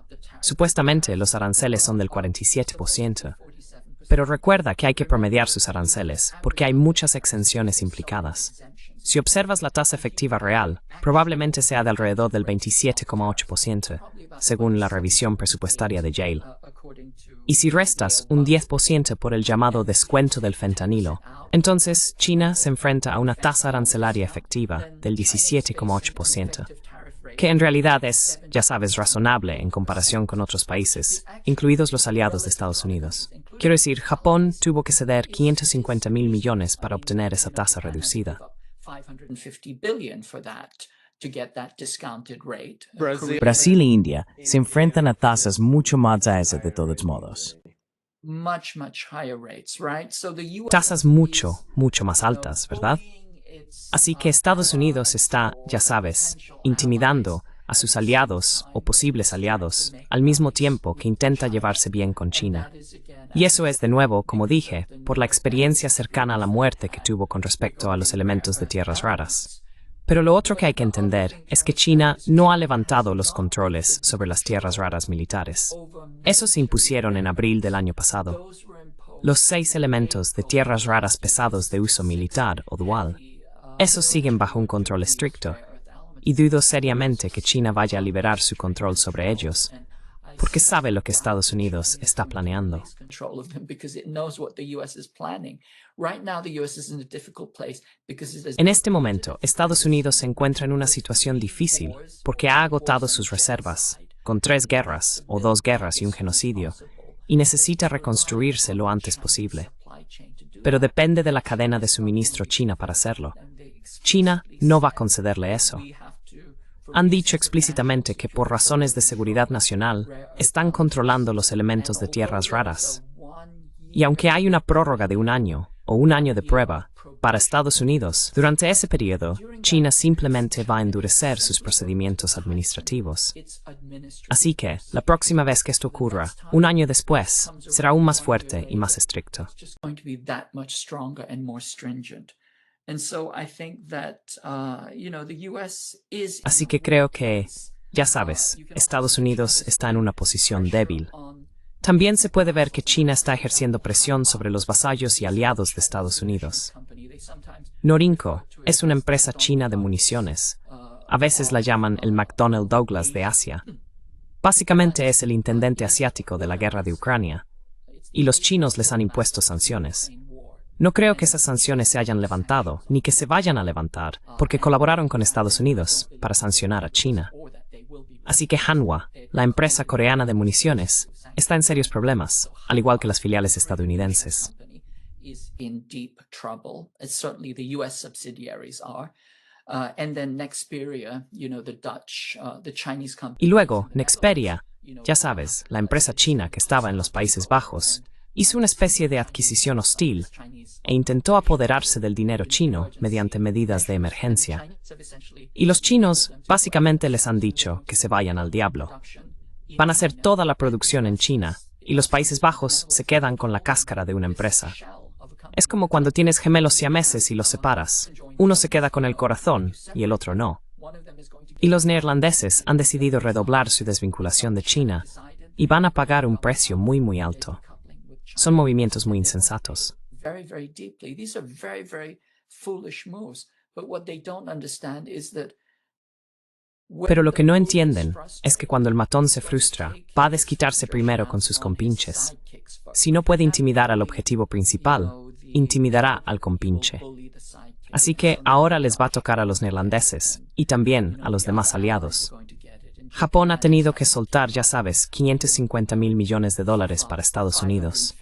S3: Supuestamente los aranceles son del 47%. Pero recuerda que hay que promediar sus aranceles, porque hay muchas exenciones implicadas. Si observas la tasa efectiva real, probablemente sea de alrededor del 27,8%, según la revisión presupuestaria de Yale. Y si restas un 10% por el llamado descuento del fentanilo, entonces China se enfrenta a una tasa arancelaria efectiva del 17,8%, que en realidad es, ya sabes, razonable en comparación con otros países, incluidos los aliados de Estados Unidos. Quiero decir, Japón tuvo que ceder 550.000 millones para obtener esa tasa reducida.
S2: Brasil e India se enfrentan a tasas mucho más altas de todos modos.
S3: Tasas mucho más altas, ¿verdad? Así que Estados Unidos está, ya sabes, intimidando a sus aliados o posibles aliados, al mismo tiempo que intenta llevarse bien con China. Y eso es, de nuevo, como dije, por la experiencia cercana a la muerte que tuvo con respecto a los elementos de tierras raras. Pero lo otro que hay que entender es que China no ha levantado los controles sobre las tierras raras militares. Esos se impusieron en abril del año pasado. Los 6 elementos de tierras raras pesados de uso militar o dual, esos siguen bajo un control estricto, y dudo seriamente que China vaya a liberar su control sobre ellos, porque sabe lo que Estados Unidos está planeando. En este momento, Estados Unidos se encuentra en una situación difícil porque ha agotado sus reservas, con 3 guerras, o 2 guerras y un genocidio, y necesita reconstruirse lo antes posible. Pero depende de la cadena de suministro china para hacerlo. China no va a concederle eso. Han dicho explícitamente que por razones de seguridad nacional están controlando los elementos de tierras raras. Y aunque hay una prórroga de 1 año o 1 año de prueba para Estados Unidos, durante ese periodo, China simplemente va a endurecer sus procedimientos administrativos. Así que, la próxima vez que esto ocurra, 1 año después, será aún más fuerte y más estricto. Así que creo que, ya sabes, Estados Unidos está en una posición débil. También se puede ver que China está ejerciendo presión sobre los vasallos y aliados de Estados Unidos. Norinco es una empresa china de municiones. A veces la llaman el McDonnell Douglas de Asia. Básicamente es el intendente asiático de la guerra de Ucrania. Y los chinos les han impuesto sanciones. No creo que esas sanciones se hayan levantado, ni que se vayan a levantar, porque colaboraron con Estados Unidos para sancionar a China. Así que Hanwha, la empresa coreana de municiones, está en serios problemas, al igual que las filiales estadounidenses. Y luego, Nexperia, ya sabes, la empresa china que estaba en los Países Bajos, hizo una especie de adquisición hostil e intentó apoderarse del dinero chino mediante medidas de emergencia. Y los chinos básicamente les han dicho que se vayan al diablo. Van a hacer toda la producción en China y los Países Bajos se quedan con la cáscara de una empresa. Es como cuando tienes gemelos siameses y los separas. Uno se queda con el corazón y el otro no. Y los neerlandeses han decidido redoblar su desvinculación de China y van a pagar un precio muy alto. Son movimientos muy insensatos. Pero lo que no entienden es que cuando el matón se frustra, va a desquitarse primero con sus compinches. Si no puede intimidar al objetivo principal, intimidará al compinche. Así que ahora les va a tocar a los neerlandeses y también a los demás aliados. Japón ha tenido que soltar, ya sabes, 550.000 millones de dólares para Estados Unidos.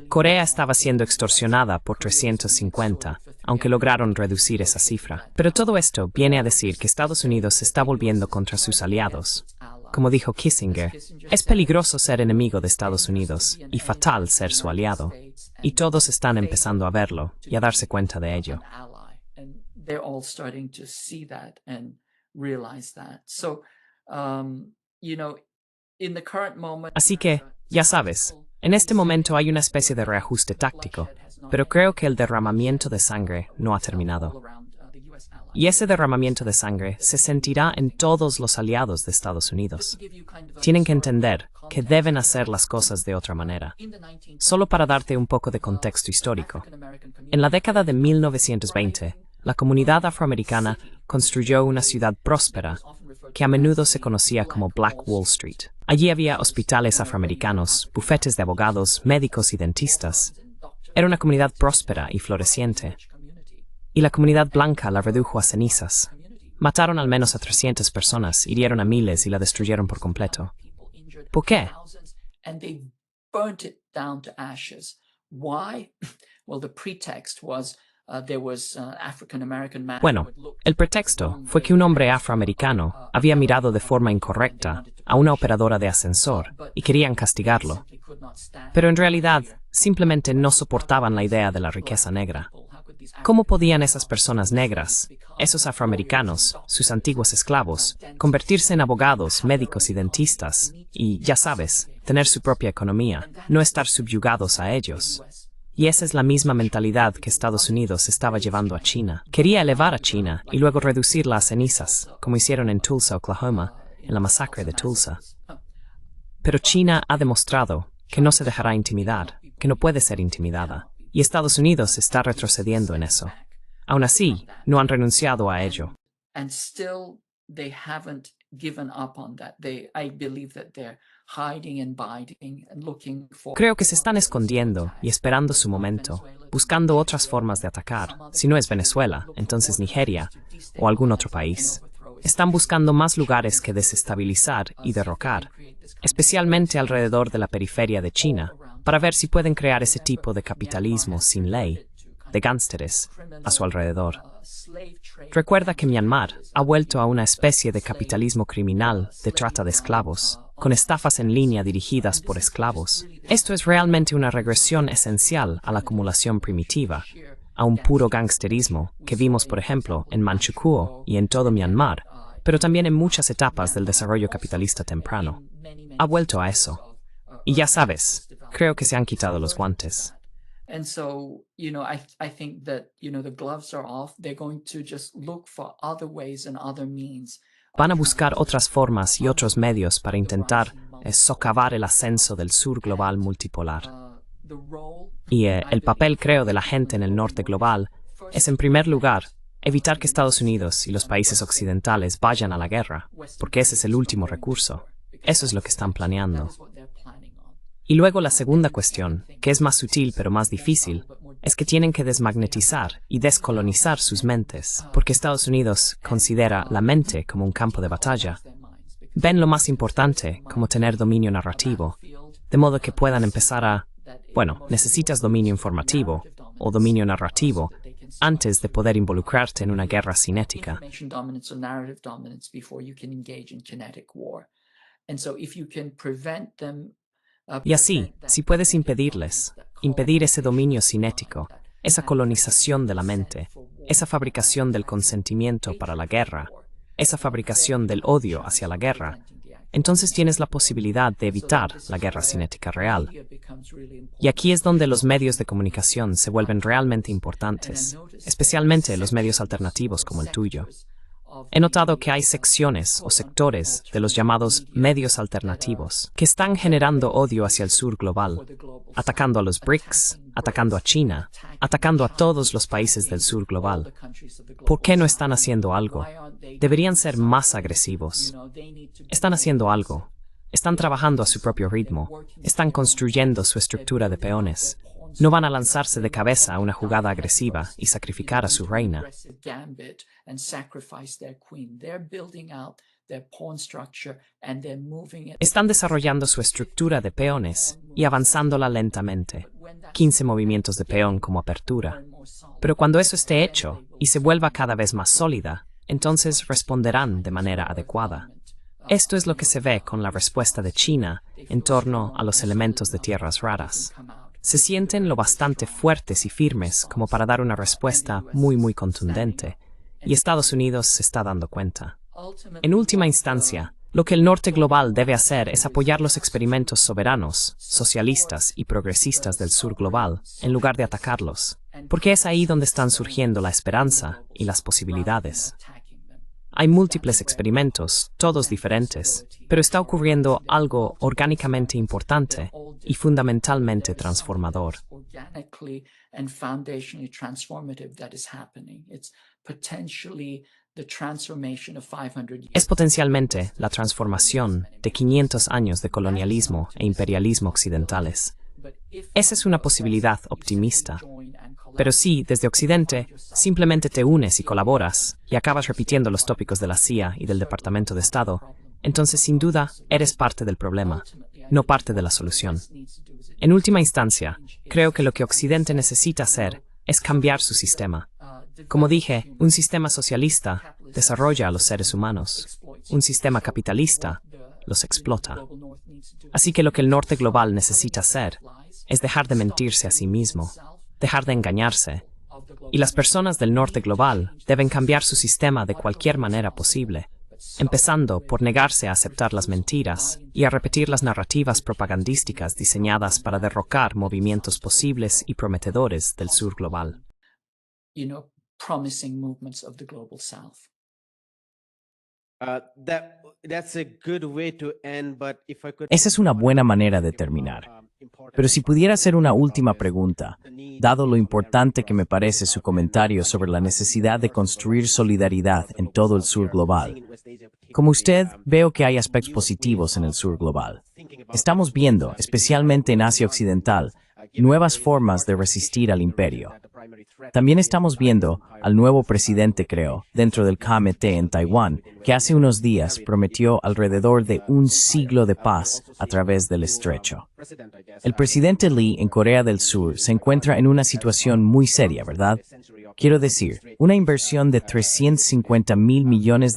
S3: Corea estaba siendo extorsionada por 350, aunque lograron reducir esa cifra. Pero todo esto viene a decir que Estados Unidos se está volviendo contra sus aliados. Como dijo Kissinger, es peligroso ser enemigo de Estados Unidos y fatal ser su aliado. Y todos están empezando a verlo y a darse cuenta de ello. Así que, ya sabes, en este momento hay una especie de reajuste táctico, pero creo que el derramamiento de sangre no ha terminado. Y ese derramamiento de sangre se sentirá en todos los aliados de Estados Unidos. Tienen que entender que deben hacer las cosas de otra manera. Solo para darte un poco de contexto histórico. En la década de 1920, la comunidad afroamericana construyó una ciudad próspera que a menudo se conocía como Black Wall Street. Allí había hospitales afroamericanos, bufetes de abogados, médicos y dentistas. Era una comunidad próspera y floreciente. Y la comunidad blanca la redujo a cenizas. Mataron al menos a 300 personas, hirieron a miles y la destruyeron por completo. ¿Por qué?
S4: burnt it down to ashes. Why? Well, the pretext was there was African American man.
S3: Bueno, el pretexto fue que un hombre afroamericano había mirado de forma incorrecta a una operadora de ascensor y querían castigarlo. Pero en realidad, simplemente no soportaban la idea de la riqueza negra. ¿Cómo podían esas personas negras, esos afroamericanos, sus antiguos esclavos, convertirse en abogados, médicos y dentistas, y, ya sabes, tener su propia economía, no estar subyugados a ellos? Y esa es la misma mentalidad que Estados Unidos estaba llevando a China. Quería elevar a China y luego reducirla a cenizas, como hicieron en Tulsa, Oklahoma, en la masacre de Tulsa. Pero China ha demostrado que no se dejará intimidar, que no puede ser intimidada, y Estados Unidos está retrocediendo en eso. Aún así, no han renunciado a ello.
S4: And still they haven't given up on that. I believe that they're hiding and biding and looking for.
S3: Creo que se están escondiendo y esperando su momento, buscando otras formas de atacar. Si no es Venezuela, entonces Nigeria o algún otro país. Están buscando más lugares que desestabilizar y derrocar, especialmente alrededor de la periferia de China, para ver si pueden crear ese tipo de capitalismo sin ley, de gánsteres, a su alrededor. Recuerda que Myanmar ha vuelto a una especie de capitalismo criminal de trata de esclavos, con estafas en línea dirigidas por esclavos. Esto es realmente una regresión esencial a la acumulación primitiva, a un puro gangsterismo que vimos, por ejemplo, en Manchukuo y en todo Myanmar, pero también en muchas etapas del desarrollo capitalista temprano. Ha vuelto a eso. Y ya sabes, creo que se han quitado los guantes.
S4: And so, I think that, the gloves are off. They're going to just look for other ways and other means.
S3: Van a buscar otras formas y otros medios para intentar socavar el ascenso del sur global multipolar. Y el papel, creo, de la gente en el norte global es, en primer lugar, evitar que Estados Unidos y los países occidentales vayan a la guerra, porque ese es el último recurso. Eso es lo que están planeando. Y luego la segunda cuestión, que es más sutil pero más difícil, es que tienen que desmagnetizar y descolonizar sus mentes, porque Estados Unidos considera la mente como un campo de batalla. Ven lo más importante como tener dominio narrativo, de modo que puedan empezar a... necesitas dominio informativo o dominio narrativo antes de poder involucrarte en una guerra cinética. Y así, si puedes impedir ese dominio cinético, esa colonización de la mente, esa fabricación del consentimiento para la guerra, esa fabricación del odio hacia la guerra, entonces tienes la posibilidad de evitar la guerra cinética real. Y aquí es donde los medios de comunicación se vuelven realmente importantes, especialmente los medios alternativos como el tuyo. He notado que hay secciones o sectores de los llamados medios alternativos que están generando odio hacia el sur global, atacando a los BRICS, atacando a China, atacando a todos los países del sur global. ¿Por qué no están haciendo algo? Deberían ser más agresivos. Están haciendo algo. Están trabajando a su propio ritmo. Están construyendo su estructura de peones. No van a lanzarse de cabeza a una jugada agresiva y sacrificar a su reina. Están desarrollando su estructura de peones y avanzándola lentamente. 15 movimientos de peón como apertura. Pero cuando eso esté hecho y se vuelva cada vez más sólida, entonces responderán de manera adecuada. Esto es lo que se ve con la respuesta de China en torno a los elementos de tierras raras. Se sienten lo bastante fuertes y firmes como para dar una respuesta muy contundente, y Estados Unidos se está dando cuenta. En última instancia, lo que el norte global debe hacer es apoyar los experimentos soberanos, socialistas y progresistas del sur global, en lugar de atacarlos, porque es ahí donde están surgiendo la esperanza y las posibilidades. Hay múltiples experimentos, todos diferentes, pero está ocurriendo algo orgánicamente importante y fundamentalmente transformador. Es potencialmente la transformación de 500 años de colonialismo e imperialismo occidentales. Esa es una posibilidad optimista. Pero si, desde Occidente, simplemente te unes y colaboras, y acabas repitiendo los tópicos de la CIA y del Departamento de Estado, entonces sin duda eres parte del problema, no parte de la solución. En última instancia, creo que lo que Occidente necesita hacer es cambiar su sistema. Como dije, un sistema socialista desarrolla a los seres humanos. Un sistema capitalista los explota. Así que lo que el norte global necesita hacer es dejar de mentirse a sí mismo, dejar de engañarse. Y las personas del norte global deben cambiar su sistema de cualquier manera posible, empezando por negarse a aceptar las mentiras y a repetir las narrativas propagandísticas diseñadas para derrocar movimientos posibles y prometedores del sur global.
S4: Promising movements of the global south.
S2: Esa es una buena manera de terminar. Pero si pudiera hacer una última pregunta, dado lo importante que me parece su comentario sobre la necesidad de construir solidaridad en todo el sur global. Como usted, veo que hay aspectos positivos en el sur global. Estamos viendo, especialmente en Asia Occidental, nuevas formas de resistir al imperio. También estamos viendo al nuevo presidente, creo, dentro del KMT en Taiwán, que hace unos días prometió alrededor de un siglo de paz a través del estrecho. El presidente Lee en Corea del Sur se encuentra en una situación muy seria, ¿verdad? Quiero decir, una inversión de $350 mil millones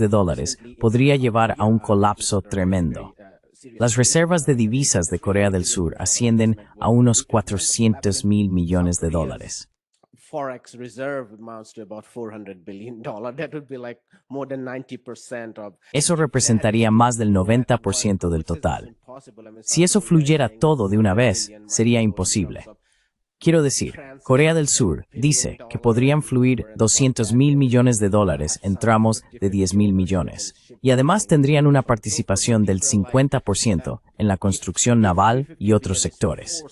S2: podría llevar a un colapso tremendo. Las reservas de divisas de Corea del Sur ascienden a unos $400 mil millones.
S1: Forex reserve amounts to about $400 billion. That would be like more than 90% of.
S2: Eso representaría más del 90% del total. Si eso fluyera todo de una vez, sería imposible. Quiero decir, Corea del Sur dice que podrían fluir $200 mil millones en tramos de 10 mil millones. Y además tendrían una participación del 50% en la construcción naval y otros sectores.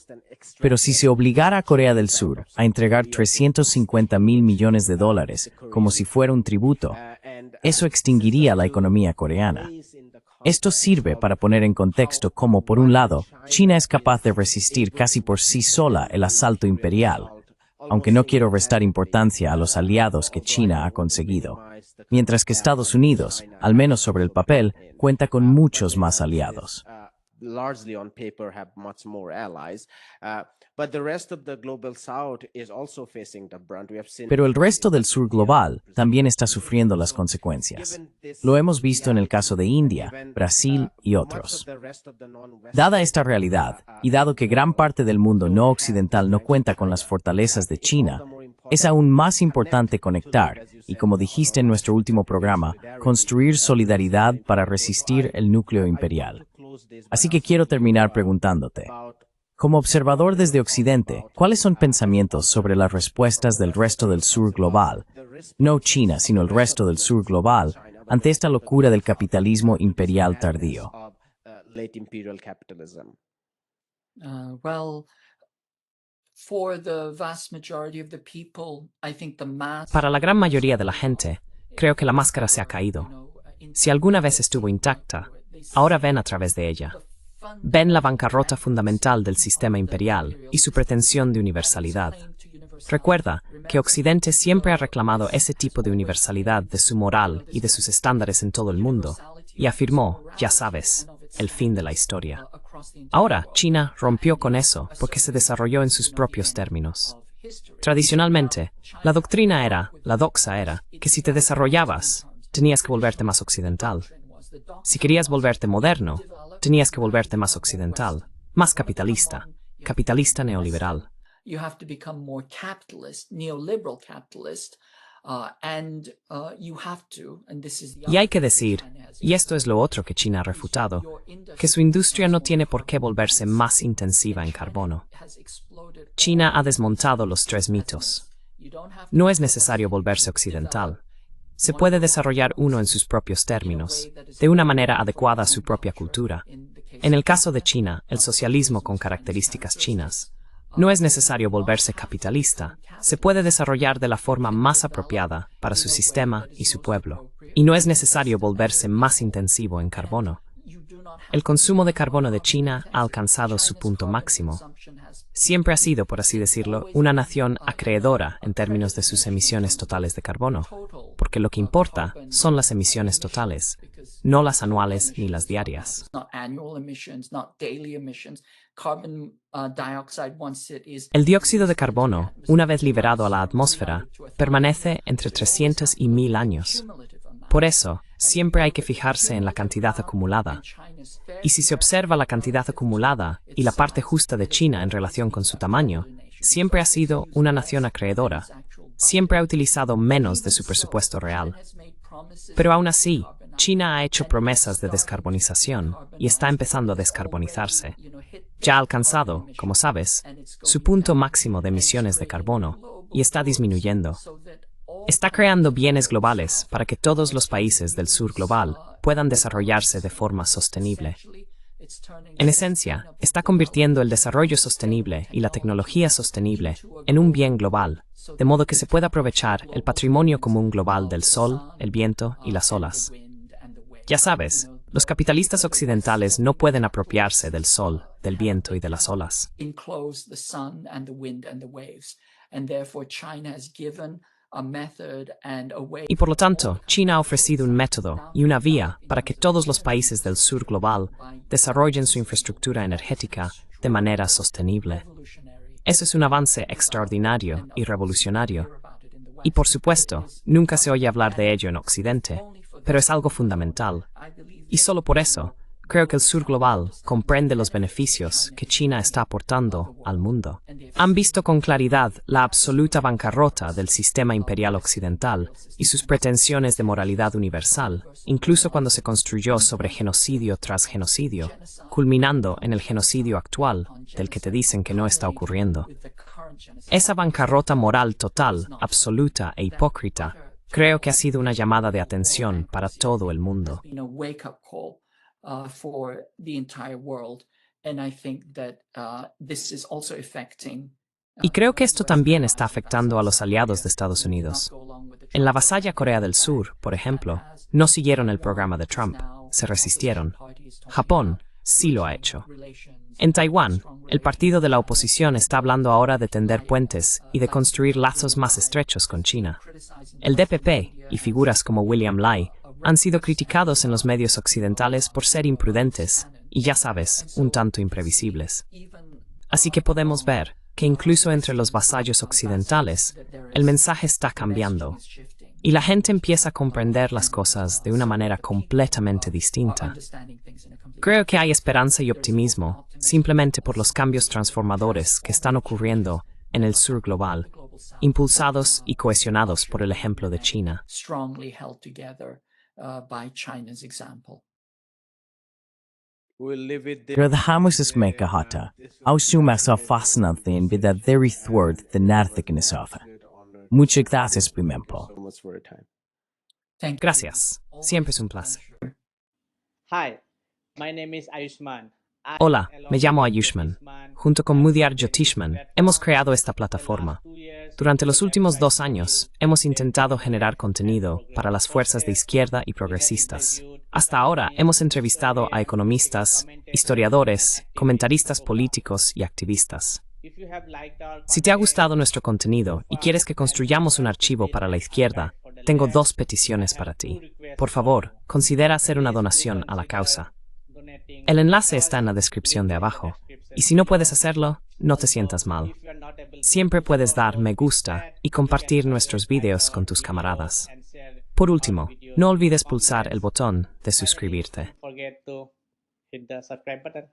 S2: Pero si se obligara a Corea del Sur a entregar $350 mil millones como si fuera un tributo, eso extinguiría la economía coreana. Esto sirve para poner en contexto cómo, por un lado, China es capaz de resistir casi por sí sola el asalto imperial, aunque no quiero restar importancia a los aliados que China ha conseguido, mientras que Estados Unidos, al menos sobre el papel, cuenta con muchos más aliados.
S1: Largely on paper have much more allies, but the rest of the global south is also facing the brunt. We have seen.
S2: Pero el resto del sur global también está sufriendo las consecuencias. Lo hemos visto en el caso de India, Brasil y otros. Dada esta realidad, y dado que gran parte del mundo no occidental no cuenta con las fortalezas de China, es aún más importante conectar, y como dijiste en nuestro último programa, construir solidaridad para resistir el núcleo imperial. Así que quiero terminar preguntándote, como observador desde Occidente, ¿cuáles son pensamientos sobre las respuestas del resto del sur global, no China, sino el resto del sur global, ante esta locura del capitalismo imperial tardío?
S3: Para la gran mayoría de la gente, creo que la máscara se ha caído. Si alguna vez estuvo intacta, ahora ven a través de ella. Ven la bancarrota fundamental del sistema imperial y su pretensión de universalidad. Recuerda que Occidente siempre ha reclamado ese tipo de universalidad de su moral y de sus estándares en todo el mundo, y afirmó, ya sabes, el fin de la historia. Ahora, China rompió con eso porque se desarrolló en sus propios términos. Tradicionalmente, la doxa era, que si te desarrollabas, tenías que volverte más occidental. Si querías volverte moderno, tenías que volverte más occidental, más capitalista neoliberal.
S4: You have to become more capitalist, neoliberal capitalist, and this is the
S3: Y hay que decir, y esto es lo otro que China ha refutado, que su industria no tiene por qué volverse más intensiva en carbono. China ha desmontado los 3 mitos. No es necesario volverse occidental. Se puede desarrollar uno en sus propios términos, de una manera adecuada a su propia cultura. En el caso de China, el socialismo con características chinas, no es necesario volverse capitalista. Se puede desarrollar de la forma más apropiada para su sistema y su pueblo. Y no es necesario volverse más intensivo en carbono. El consumo de carbono de China ha alcanzado su punto máximo. Siempre ha sido, por así decirlo, una nación acreedora en términos de sus emisiones totales de carbono, porque lo que importa son las emisiones totales, no las anuales ni las diarias.
S4: Not annual emissions, not daily emissions. Carbon dioxide, once it is
S3: El dióxido de carbono, una vez liberado a la atmósfera, permanece entre 300 y 1000 años. Por eso, siempre hay que fijarse en la cantidad acumulada. Y si se observa la cantidad acumulada y la parte justa de China en relación con su tamaño, siempre ha sido una nación acreedora. Siempre ha utilizado menos de su presupuesto real. Pero aún así, China ha hecho promesas de descarbonización y está empezando a descarbonizarse. Ya ha alcanzado, como sabes, su punto máximo de emisiones de carbono y está disminuyendo. Está creando bienes globales para que todos los países del sur global puedan desarrollarse de forma sostenible. En esencia, está convirtiendo el desarrollo sostenible y la tecnología sostenible en un bien global, de modo que se pueda aprovechar el patrimonio común global del sol, el viento y las olas. Ya sabes, los capitalistas occidentales no pueden apropiarse del sol, del viento y de las olas.
S4: enclose the sun and the wind and the waves. And therefore China has given a method and a way.
S3: Y por lo tanto, China ha ofrecido un método y una vía para que todos los países del sur global desarrollen su infraestructura energética de manera sostenible. Eso es un avance extraordinario y revolucionario. Y por supuesto, nunca se oye hablar de ello en Occidente, pero es algo fundamental. Y solo por eso, creo que el sur global comprende los beneficios que China está aportando al mundo. Han visto con claridad la absoluta bancarrota del sistema imperial occidental y sus pretensiones de moralidad universal, incluso cuando se construyó sobre genocidio tras genocidio, culminando en el genocidio actual, del que te dicen que no está ocurriendo. Esa bancarrota moral total, absoluta e hipócrita, creo que ha sido una llamada de atención para todo el mundo.
S4: You know, wake up call for the entire world. And I think that this is also affecting.
S3: Y creo que esto también está afectando a los aliados de Estados Unidos. En la vasalla Corea del Sur, por ejemplo, no siguieron el programa de Trump, se resistieron. Japón sí lo ha hecho. En Taiwán, el partido de la oposición está hablando ahora de tender puentes y de construir lazos más estrechos con China. El DPP y figuras como William Lai han sido criticados en los medios occidentales por ser imprudentes y, ya sabes, un tanto imprevisibles. Así que podemos ver que incluso entre los vasallos occidentales, el mensaje está cambiando y la gente empieza a comprender las cosas de una manera completamente distinta. Creo que hay esperanza y optimismo simplemente por los cambios transformadores que están ocurriendo en el sur global, impulsados y cohesionados por el ejemplo de China.
S4: Strongly held together by China's example.
S2: Rödhamusismeka hata, ausumasa fascinante vid a very thword the narthikinisofa. Muchas gracias, Pimempo.
S4: Thank you.
S3: Gracias. Siempre es un placer.
S5: Hi, my name is Ayushman.
S3: Hola, me llamo Ayushman. Junto con Mudyar Jyotishman, hemos creado esta plataforma. Durante los últimos 2 años, hemos intentado generar contenido para las fuerzas de izquierda y progresistas. Hasta ahora, hemos entrevistado a economistas, historiadores, comentaristas políticos y activistas. Si te ha gustado nuestro contenido y quieres que construyamos un archivo para la izquierda, tengo 2 peticiones para ti. Por favor, considera hacer una donación a la causa. El enlace está en la descripción de abajo, y si no puedes hacerlo, no te sientas mal. Siempre puedes dar me gusta y compartir nuestros vídeos con tus camaradas. Por último, no olvides pulsar el botón de suscribirte.
S5: Forget to hit the subscribe button.